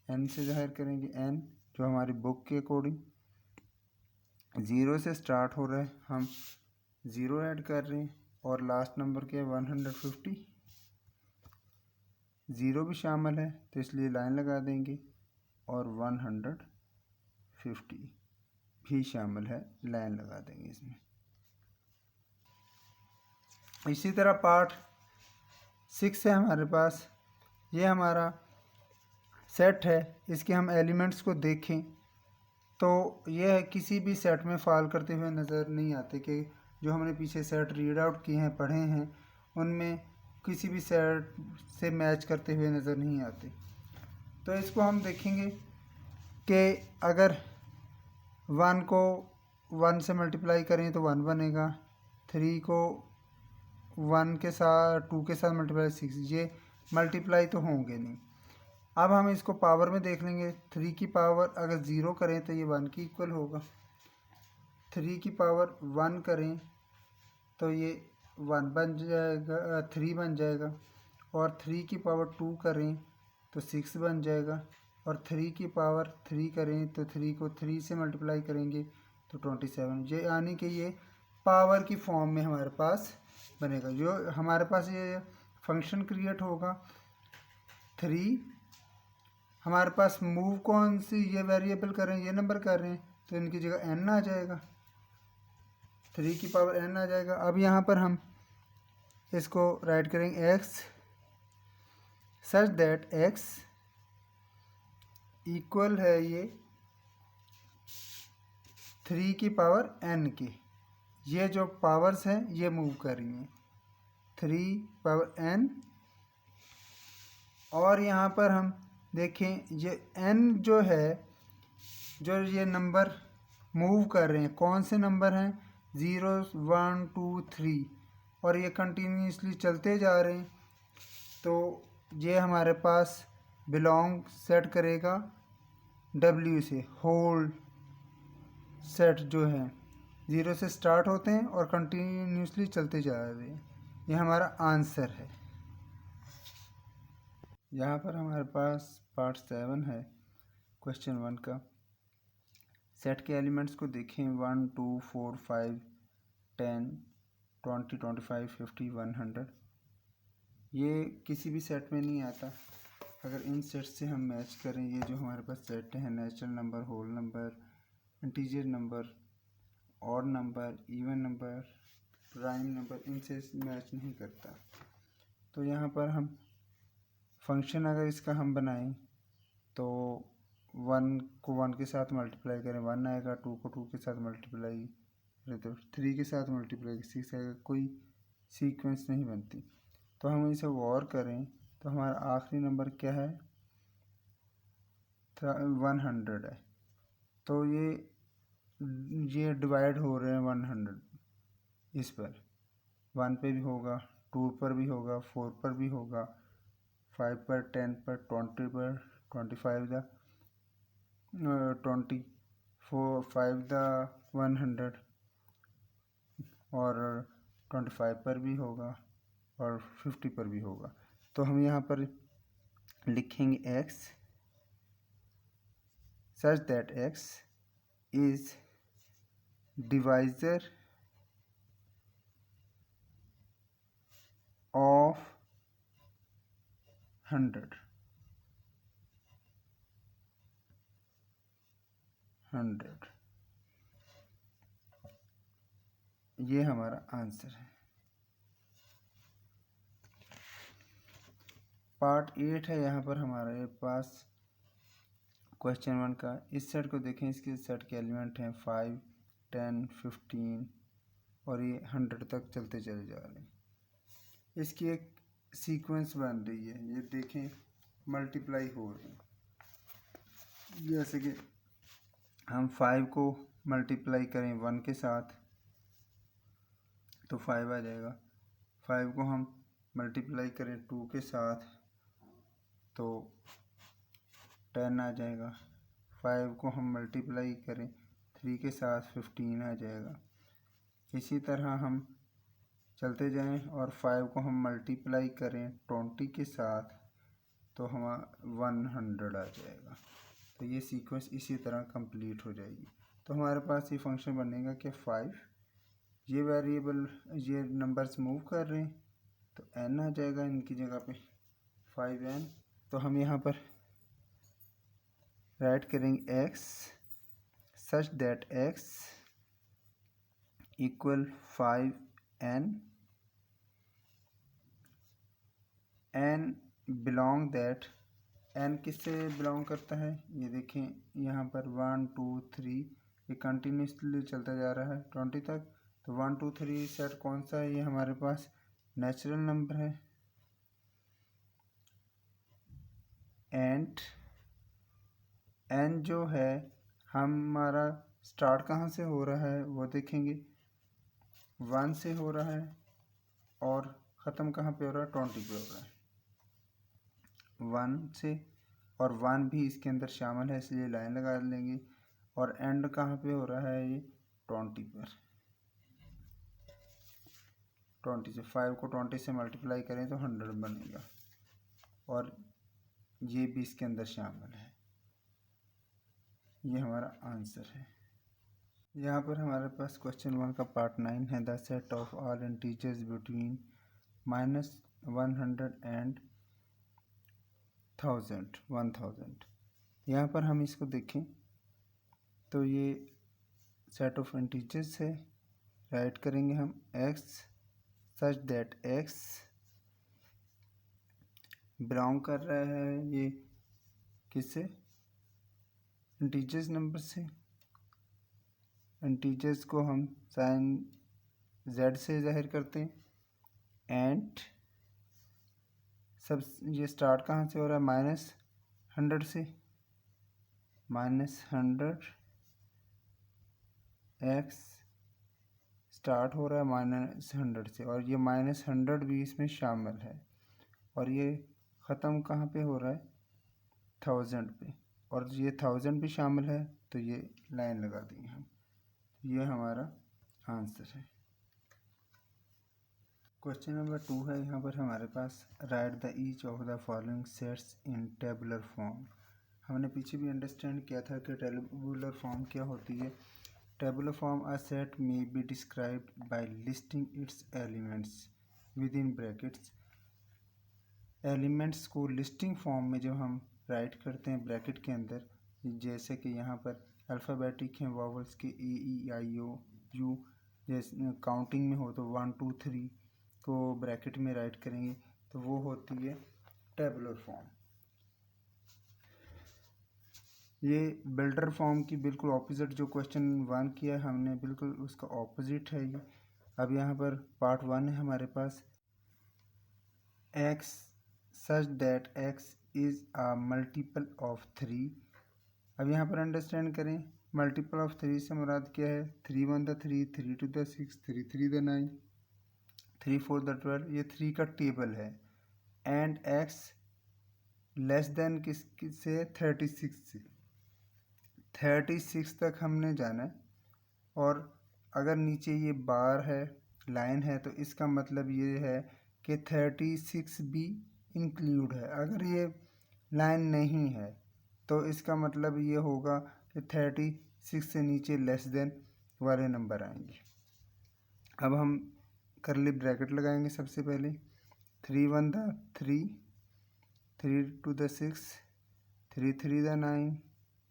n से ज़ाहिर करेंगे, n जो हमारी बुक के अकॉर्डिंग 0 से स्टार्ट हो रहा है, हम 0 ऐड कर रहे हैं, और लास्ट नंबर के 150, 0 भी शामिल है तो इसलिए लाइन लगा देंगे, और 150 भी शामिल है, लाइन लगा देंगे इसमें। इसी तरह पार्ट 6 है हमारे पास, ये हमारा सेट है, इसके हम एलिमेंट्स को देखें तो ये है किसी भी सेट में फॉल करते हुए नज़र नहीं आते, कि जो हमने पीछे सेट रीड आउट किए हैं, पढ़े हैं, उनमें किसी भी सेट से मैच करते हुए नज़र नहीं आते। तो इसको हम देखेंगे कि अगर 1 को 1 से मल्टीप्लाई करें तो 1 बनेगा, 3 को 1 के साथ 2 के साथ मल्टीप्लाई 6, ये मल्टीप्लाई तो होंगे नहीं। अब हम इसको पावर में देख लेंगे, 3 की पावर अगर 0 करें तो ये 1 की इक्वल होगा, 3 की पावर 1 करें तो ये 1 बन जाएगा, 3 बन जाएगा, और 3 की पावर 2 करें तो 6 बन जाएगा, और 3 की पावर 3 करें तो 3 को 3 से मल्टीप्लाई करेंगे तो 27, ये यानी कि ये पावर की फॉर्म में हमारे पास बनेगा। जो हमारे पास ये फंक्शन क्रिएट होगा 3, हमारे पास मूव कौन सी ये वेरिएबल कर रहे हैं, ये नंबर कर रहे हैं, तो इनकी जगह n आ जाएगा, 3 की पावर n आ जाएगा। अब यहाँ पर हम इसको राइट करेंगे x such that x equal है ये 3 की पावर n की, ये जो पावर्स हैं ये मूव कर रही हैं, 3 पावर n, और यहाँ पर हम देखें ये n जो है, जो ये नंबर मूव कर रहे हैं, कौन से नंबर हैं? 0 1 2 3, और ये कंटिन्यूसली चलते जा रहे हैं, तो ये हमारे पास बिलोंग सेट करेगा w से, होल सेट जो है 0 से स्टार्ट होते हैं और कंटिन्यूसली चलते जा रहे हैं, ये हमारा आंसर है। यहाँ पर हमारे पास पार्ट 7 है क्वेश्चन 1 का। सेट के एलिमेंट्स को देखें, 1 2 4 5 10 20 25 50 100, ये किसी भी सेट में नहीं आता। अगर इन सेट से हम मैच करें, ये जो हमारे पास सेट है, natural number, whole number, integer number, odd number, even number, prime number, इनसे मैच नहीं करता। तो यहाँ पर हम फंक्शन अगर इसका हम बनाएं तो 1 को 1 के साथ मल्टीप्लाई करें 1 आएगा, 2 को 2 के साथ मल्टीप्लाई करें तो 3 के साथ मल्टीप्लाई 6 आएगा, कोई सीक्वेंस नहीं बनती। तो हम इसे गौर करें तो हमारा आखिरी नंबर क्या है, 100 है। तो ये डिवाइड हो रहे हैं 100 इस पर, 1 पे भी होगा, 2 पर भी होगा, 4 पर भी होगा, 5 पर, 10 पर, 20 पर, 25 द 20, 5 द 100 और 25 पर भी होगा और 50 पर भी होगा। तो हम यहाँ पर लिखेंगे x such that x is divisor of 100 ये हमारा आंसर है। पार्ट 8 है यहाँ पर हमारे पास क्वेश्चन 1 का। इस सेट को देखें, इसके सेट के एलिमेंट हैं 5, 10, 15 और ये 100 तक चलते चले जा रहे हैं। इसकी एक सीक्वेंस बन रही है, ये देखें मल्टीप्लाई हो रहे हैं। जैसे कि हम 5 को मल्टीप्लाई करें 1 के साथ तो 5 आ जाएगा, 5 को हम मल्टीप्लाई करें 2 के साथ तो 10 आ जाएगा, 5 को हम मल्टीप्लाई करें 3 के साथ 15 आ जाएगा। इसी तरह हम चलते जाएं और 5 को हम मल्टीप्लाई करें 20 के साथ तो हम 100 आ जाएगा। तो ये सीक्वेंस इसी तरह कंप्लीट हो जाएगी। तो हमारे पास ये फंक्शन बनेगा कि 5 ये वेरिएबल ये नंबर्स मूव कर रहे हैं तो n आ जाएगा इनकी जगह पे 5n। तो हम यहाँ पर राइट करेंगे x such that x equal 5n, n belong that, n किससे बिलोंग करता है ये देखें यहाँ पर 1 2 3 ये कंटिन्यूसली चलता जा रहा है 20 तक। तो 1 2 3 सेट कौन सा है, ये हमारे पास नेचुरल नंबर है। एंड n जो है हमारा स्टार्ट कहाँ से हो रहा है वो देखेंगे, 1 से हो रहा है और ख़त्म कहाँ पे हो रहा है, 20 पे हो रहा है। 1 से और 1 भी इसके अंदर शामिल है इसलिए लाइन लगा लेंगे। और एंड कहाँ पे हो रहा है, ये 20 पर। 20 से 5 को 20 से मल्टीप्लाई करें तो 100 बनेगा और ये भी इसके अंदर शामिल है। ये हमारा आंसर है। यहाँ पर हमारे पास क्वेश्चन 1 का पार्ट 9 है। The set of all integers between -100 and 1000। यहाँ पर हम इसको देखें तो ये सेट ऑफ इंटीजर्स है। राइट करेंगे हम x such that x belong कर रहा है ये किससे, इंटीजर्स नंबर से। इंटीजर्स को हम साइन z से जाहिर करते हैं। एंड सब ये स्टार्ट कहाँ से हो रहा है, -100 से। -100 x स्टार्ट हो रहा है -100 से और ये -100 भी इसमें शामिल है और ये ख़त्म कहाँ पे हो रहा है, 1000 पे, और ये 1000 भी शामिल है तो ये लाइन लगा देंगे हम। ये हमारा आंसर है। क्वेश्चन नंबर 2 है। यहाँ पर हमारे पास write the each of the following sets in tabular form. हमने पीछे भी अंडरस्टैंड किया था कि टेबुलर फॉर्म क्या होती है। Tabular form a set may be described by listing its elements within brackets. Elements को लिस्टिंग फॉर्म में जब हम राइट करते हैं ब्रैकेट के अंदर, जैसे कि यहाँ पर अल्फ़ाबेटिक हैं वॉवल्स के A E I O U, जैसे काउंटिंग में हो तो 1 2 3 को ब्रैकेट में राइट करेंगे तो वो होती है टेबुलर फॉर्म। ये बिल्डर फॉर्म की बिल्कुल ऑपोजिट, जो क्वेश्चन 1 किया है हमने, बिल्कुल उसका ऑपोजिट है ये। अब यहाँ पर पार्ट 1 है हमारे पास, x such that x is a multiple of 3। अब यहाँ पर अंडरस्टैंड करें, मल्टीपल ऑफ 3 से मुराद क्या है? 3 1 द 3, 3 2 द 6, 3 3 द 9, 3 4 द 12। ये 3 का टेबल है। एंड x लेस देन किससे? 36 से। 36 तक हमने जाना है। और अगर नीचे ये बार है, लाइन है, तो इसका मतलब ये है कि 36 भी इंक्लूड है। अगर ये लाइन नहीं है तो इसका मतलब ये होगा कि 36 से नीचे लेस देन वाले नंबर आएंगे। अब हम करली ब्रैकेट लगाएंगे सबसे पहले। 3 1 the 3, 3 2 the 6, 3 3 the 9,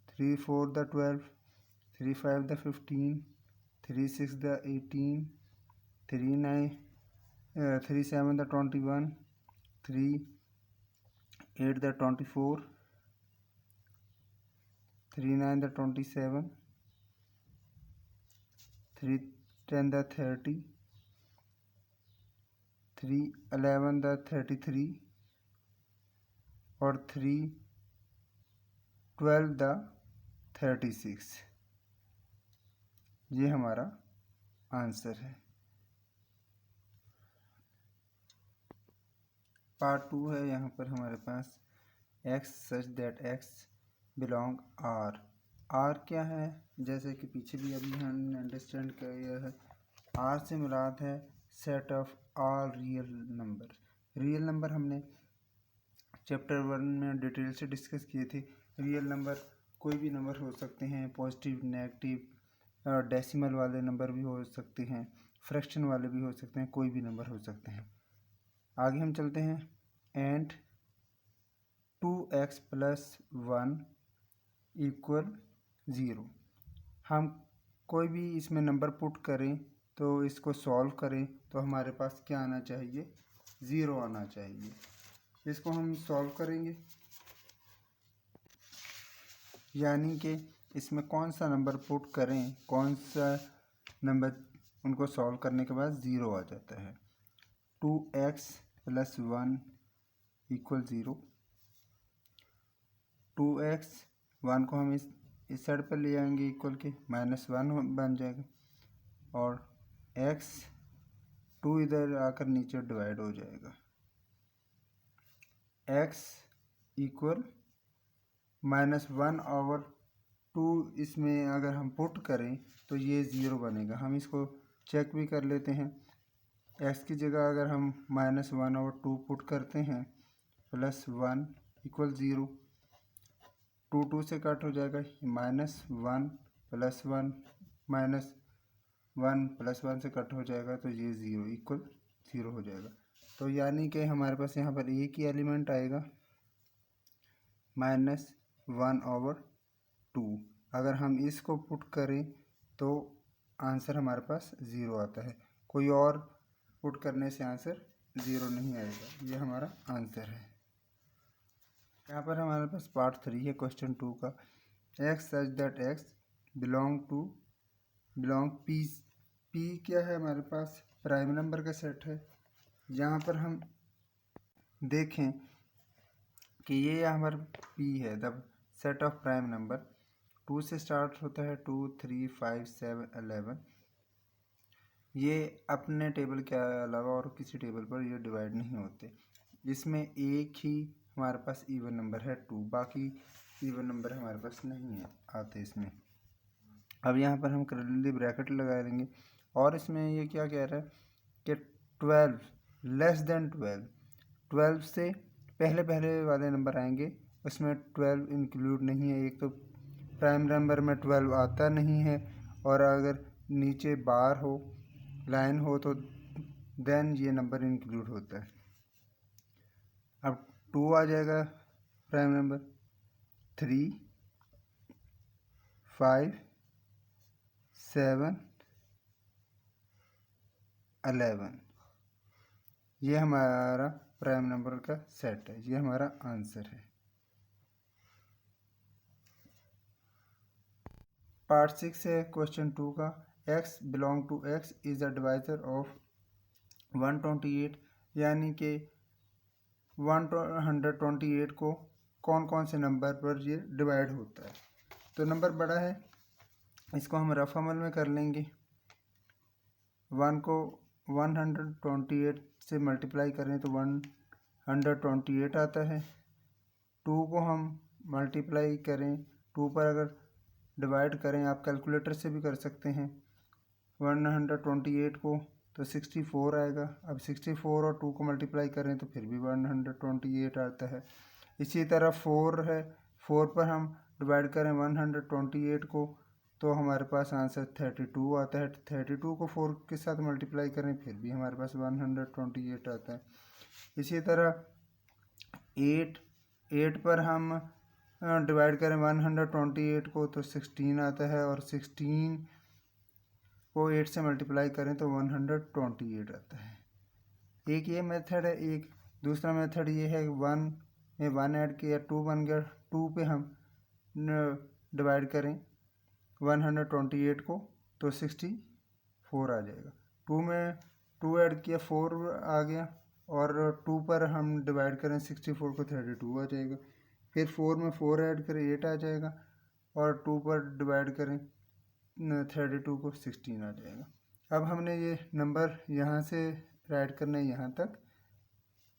3 4 the 12, 3 5 the 15, 3 6 the 18, 3 7 the 21, 3 8 the 24, 3 9 the 27, 3 10 the 30, 3 11 the 33 और 3 12 द 36। ये हमारा आंसर है। पार्ट 2 है यहाँ पर हमारे पास, x such that x belong R। R क्या है? जैसे कि पीछे भी अभी हमने अंडरस्टैंड किया है, R से मुराद है set of all real number. Real number हमने चैप्टर 1 में डिटेल से डिस्कस किए थे। रियल नंबर कोई भी नंबर हो सकते हैं, पॉजिटिव, नेगेटिव, डेसिमल वाले नंबर भी हो सकते हैं, फ्रैक्शन वाले भी हो सकते हैं, कोई भी नंबर हो सकते हैं। आगे हम चलते हैं। And 2x plus 1 equal 0। हम कोई भी इसमें नंबर पुट करें तो इसको सॉल्व करें तो हमारे पास क्या आना चाहिए? 0 आना चाहिए। इसको हम सॉल्व करेंगे, यानी कि इसमें कौन सा नंबर पुट करें, कौन सा नंबर उनको सॉल्व करने के बाद 0 आ जाता है। 2x plus 1 equal 0। 2x 1 को हम इस साइड पर ले आएंगे इक्वल के, -1 बन जाएगा। और x 2 इधर आकर नीचे डिवाइड हो जाएगा। x इक्वल -1/2 इसमें अगर हम पुट करें तो ये 0 बनेगा। हम इसको चेक भी कर लेते हैं। x की जगह अगर हम -1/2 पुट करते हैं, +1 इक्वल 0, 2 2 से कट हो जाएगा, -1 + 1 -1 + 1 से कट हो जाएगा, तो ये 0 इक्वल 0 हो जाएगा। तो यानी कि हमारे पास यहाँ पर एक ही एलिमेंट आएगा, -1/2। अगर हम इसको पुट करें तो आंसर हमारे पास 0 आता है। कोई और पुट करने से आंसर 0 नहीं आएगा। ये हमारा आंसर है। यहाँ पर हमारे पास पार्ट 3 है क्वेश्चन 2 का। x such that x belong P। P क्या है? हमारे पास प्राइम नंबर का सेट है। यहाँ पर हम देखें कि ये हमारा P है, the set of prime number. 2 से स्टार्ट होता है, 2 3 5 7 11। ये अपने टेबल के अलावा और किसी टेबल पर ये डिवाइड नहीं होते। इसमें एक ही हमारे पास इवन नंबर है 2, बाकी इवन नंबर हमारे पास नहीं है आते इसमें। अब यहाँ पर हम कर्ली ब्रैकेट लगा देंगे और इसमें ये क्या कह रहा है कि 12 लेस देन 12 से पहले वाले नंबर आएंगे, उसमें 12 इंक्लूड नहीं है। एक तो प्राइम नंबर में 12 आता नहीं है, और अगर नीचे बार हो, लाइन हो, तो देन ये नंबर इंक्लूड होता है। अब 2 आ जाएगा प्राइम नंबर, 3 5 7 11। ये हमारा प्राइम नंबर का सेट है, ये हमारा आंसर है। पार्ट 6 है क्वेश्चन 2 का। x belong to x is a divisor of 128, यानी कि 128 को कौन कौन से नंबर पर ये डिवाइड होता है। तो नंबर बड़ा है, इसको हम रफ अमल में कर लेंगे। 1 को 128 से मल्टीप्लाई करें तो 128 आता है। 2 को हम मल्टीप्लाई करें, 2 पर अगर डिवाइड करें, आप कैलकुलेटर से भी कर सकते हैं 128 को, तो 64 आएगा। अब 64 और 2 को मल्टीप्लाई करें तो फिर भी 128 आता है। इसी तरह 4 है, 4 पर हम डिवाइड करें 128 को तो हमारे पास आंसर 32 आता है। 32 को 4 के साथ मल्टीप्लाई करें फिर भी हमारे पास 128 आता है। इसी तरह 8 पर हम डिवाइड करें 128 को तो 16 आता है, और 16 को 8 से मल्टीप्लाई करें तो 128 आता है। एक ये मेथड है। एक दूसरा मेथड ये है, 1 में 1 ऐड किया 2 बन गया, 2 पे हम डिवाइड करें 128 को तो 64 आ जाएगा। 2 में 2 ऐड किया 4 आ गया, और 2 पर हम डिवाइड करें 64 को 32 आ जाएगा। फिर 4 में 4 ऐड करें 8 आ जाएगा, और 2 पर डिवाइड करें 32 को 16 आ जाएगा। अब हमने ये नंबर यहाँ से राइट करना है यहाँ तक,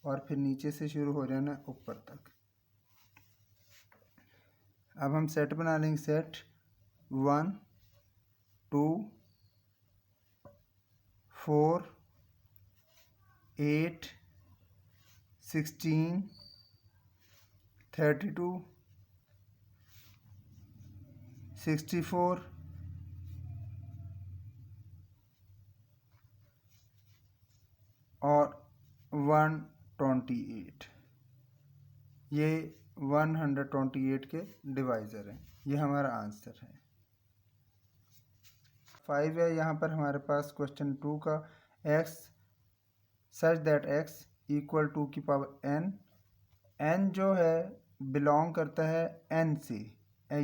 और फिर नीचे से शुरू हो जाना ऊपर तक। अब हम सेट बना लेंगे। सेट 1 2 4 8 16 32 64 और 128। ये 128 के डिवाइज़र हैं। ये हमारा आंसर है। 5 है यहाँ पर हमारे पास क्वेश्चन 2 का। x such that x equal to की पावर n। n जो है बिलोंग करता है n से।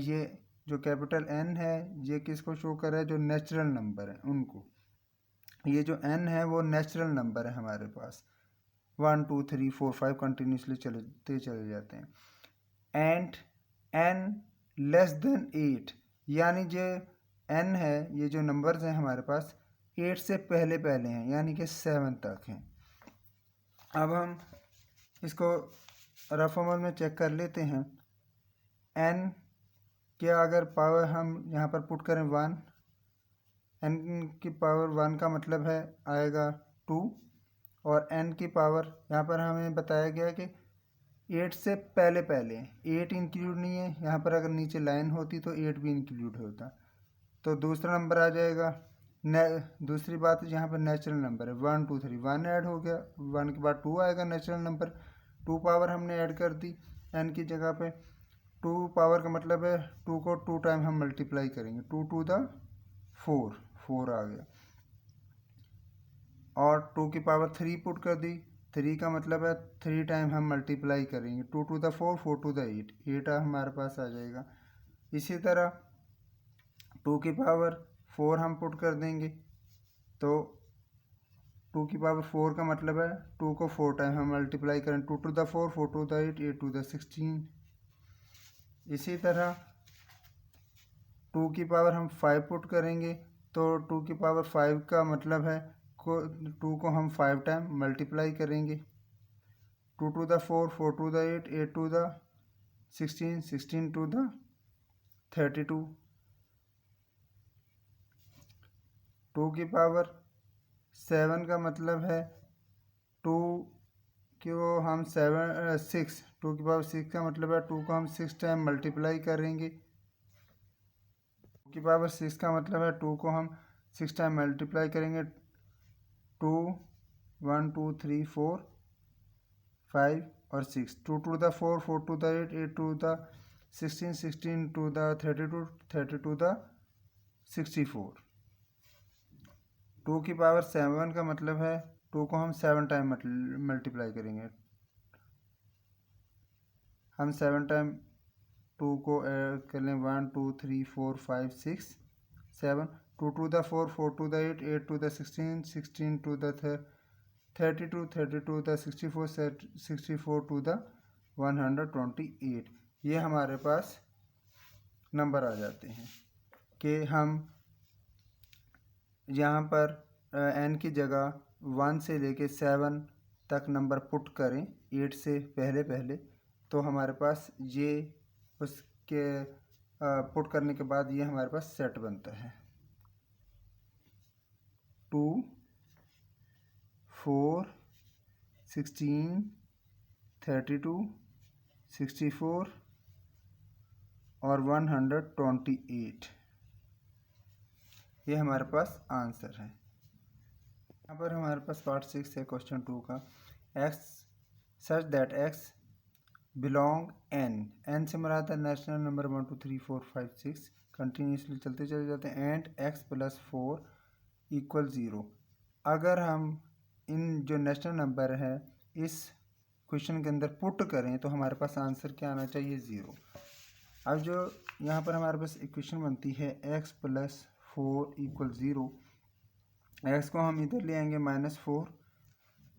ये जो कैपिटल N है ये किसको शो कर रहा है, जो नेचुरल नंबर है उनको। ये जो n है वो नेचुरल नंबर है हमारे पास। 1 2 3 4 5 कंटिन्यूसली चले जाते हैं। एंड n लेस देन 8, यानी जो n है, ये जो नंबर्स हैं हमारे पास 8 से पहले पहले हैं, यानी कि 7 तक हैं। अब हम इसको रफ अमल में चेक कर लेते हैं। n के अगर पावर हम यहाँ पर पुट करें 1, n की पावर 1 का मतलब है आएगा 2, और n की पावर यहाँ पर हमें बताया गया कि 8 से पहले पहले 8 इंक्लूड नहीं है। यहाँ पर अगर नीचे लाइन होती तो 8 भी इंक्लूड होता, तो दूसरा नंबर आ जाएगा। दूसरी बात यहाँ पर नेचुरल नंबर है 1 2 3, 1 ऐड हो गया, 1 के बाद 2 आएगा नेचुरल नंबर। 2 पावर हमने ऐड कर दी n की जगह पे। 2 पावर का मतलब है 2 को 2 टाइम हम मल्टीप्लाई करेंगे, 2 टू द 4 आ गया, और 2 की पावर 3 पुट कर दी। 3 का मतलब है 3 टाइम हम मल्टीप्लाई करेंगे, 2 टू द 4 4 टू द 8 हमारे पास आ जाएगा। इसी तरह 2 की पावर 4 हम पुट कर देंगे, तो 2 की पावर 4 का मतलब है 2 को 4 टाइम हम मल्टीप्लाई करें, 2 to the 4 4 to the 8 to the 16। इसी तरह 2 की पावर हम 5 पुट करेंगे, तो 2 की पावर 5 का मतलब है 2 को हम 5 टाइम मल्टीप्लाई करेंगे, 2 to the 4 4 to the 8 to the 16 16 to the 32। 2 की पावर 7 का मतलब है 2 को हम 6 2 की पावर 6 का मतलब है 2 को हम 6 टाइम मल्टीप्लाई करेंगे। 2 की पावर 6 का मतलब है 2 को हम 6 टाइम मल्टीप्लाई करेंगे, 2 1 2 3 4 5 और 6, 2 to the 4 4 to the 8 to the 16 16 to the 32 32 the 64। 2 की पावर 7 का मतलब है 2 को हम 7 टाइम मल्टीप्लाई करेंगे। हम 7 टाइम 2 को कर लें 1 2 3 4 5 6 7 2 to the 4 4 to the 8 8 to the 16 16 to the 32 32 the 64 64 to the 128। ये हमारे पास नंबर आ जाते हैं कि हम यहाँ पर n की जगह 1 से लेके 7 तक नंबर पुट करें 8 से पहले तो हमारे पास ये उसके पुट करने के बाद ये हमारे पास सेट बनता है 2 4 16 32 64 और 128। ये हमारे पास आंसर है। यहाँ पर हमारे पास पार्ट 6 है क्वेश्चन 2 का। x such that x belong n से मुराद है नेशनल नंबर 1 2 3 4 5 6 कंटिन्यूसली चलते चले जाते हैं एंड x + 4 = 0। अगर हम इन जो नेशनल नंबर है इस क्वेश्चन के अंदर पुट करें तो हमारे पास आंसर क्या आना चाहिए 0। अब जो यहाँ पर हमारे पास इक्वेशन बनती है x + 4 = 0। x को हम इधर ले आएंगे -4।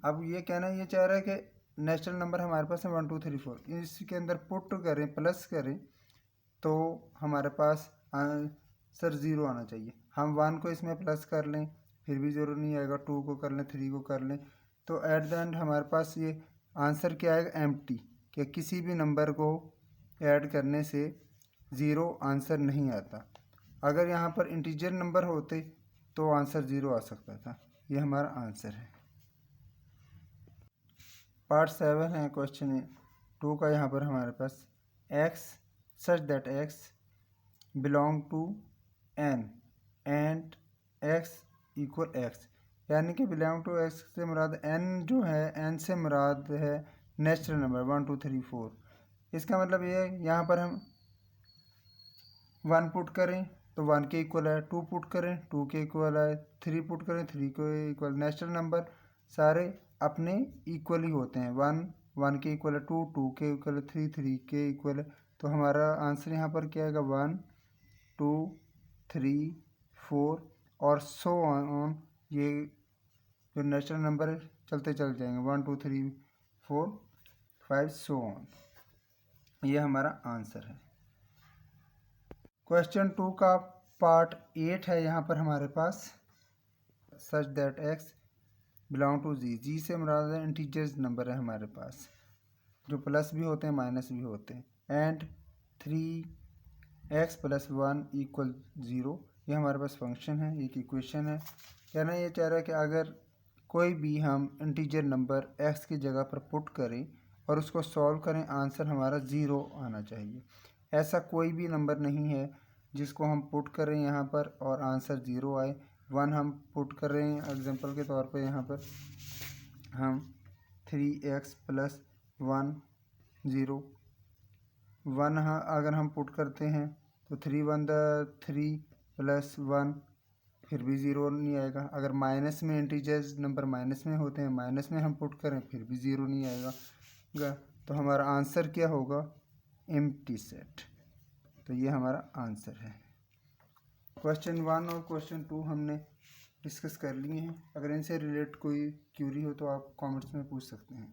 अब ये कहना ये चाह रहा है कि नेचुरल नंबर हमारे पास है 1 2 3 4 इसके अंदर पुट करें प्लस करें तो हमारे पास आंसर 0 आना चाहिए। हम 1 को इसमें प्लस कर लें फिर भी 0 नहीं आएगा, 2 को कर लें 3 को कर लें तो एट द एंड हमारे पास ये आंसर क्या आएगा एम्प्टी, कि किसी भी नंबर को ऐड करने से 0 आंसर नहीं आता। अगर यहाँ पर इंटीजर नंबर होते तो आंसर 0 आ सकता था। ये हमारा आंसर है। पार्ट 7 है क्वेश्चन 2 का। यहाँ पर हमारे पास x such that x belong to n and x = x, यानी कि बिलोंग टू x से मुराद n जो है n से मुराद है नेचुरल नंबर 1 2 3 4। इसका मतलब ये है यहाँ पर हम 1 पुट करें तो 1 के इक्वल है, 2 पुट करें 2 के इक्वल है, 3 पुट करें 3 के इक्वल। नेचुरल नंबर सारे अपने इक्वल ही होते हैं। 1 1 के इक्वल है, 2 2 के इक्वल है, 3 3 के इक्वल है। तो हमारा आंसर यहाँ पर क्या आएगा 1 2 3 4 और सो ऑन। ये जो नेचुरल नंबर है चलते चल जाएंगे 1 2 3 4 5 सो ऑन। ये हमारा आंसर है। क्वेश्चन 2 का पार्ट 8 है। यहाँ पर हमारे पास such that x belong to G से मुराद है इंटीजर्स नंबर है हमारे पास जो प्लस भी होते हैं माइनस भी होते हैं एंड 3x + 1 = 0। ये हमारे पास फंक्शन है, एक इक्वेशन है। कहना ये चाह रहा है कि अगर कोई भी हम इंटीजर नंबर x की जगह पर पुट करें और उसको सॉल्व करें आंसर हमारा 0 आना चाहिए। ऐसा कोई भी नंबर नहीं है जिसको हम पुट करें यहाँ पर और आंसर 0 आए। 1 हम पुट कर रहे हैं एग्जांपल के तौर पे, यहाँ पर हम 3x + 1 0 1 अगर हम पुट करते हैं तो 3 1 3 + 1 फिर भी 0 नहीं आएगा। अगर माइनस में इंटीजर्स नंबर माइनस में होते हैं माइनस में हम पुट करें फिर भी 0 नहीं आएगा। तो हमारा आंसर क्या होगा एम्प्टी सेट। तो ये हमारा आंसर है। क्वेश्चन 1 और क्वेश्चन 2 हमने डिस्कस कर लिए हैं। अगर इनसे रिलेट कोई क्यूरी हो तो आप कमेंट्स में पूछ सकते हैं।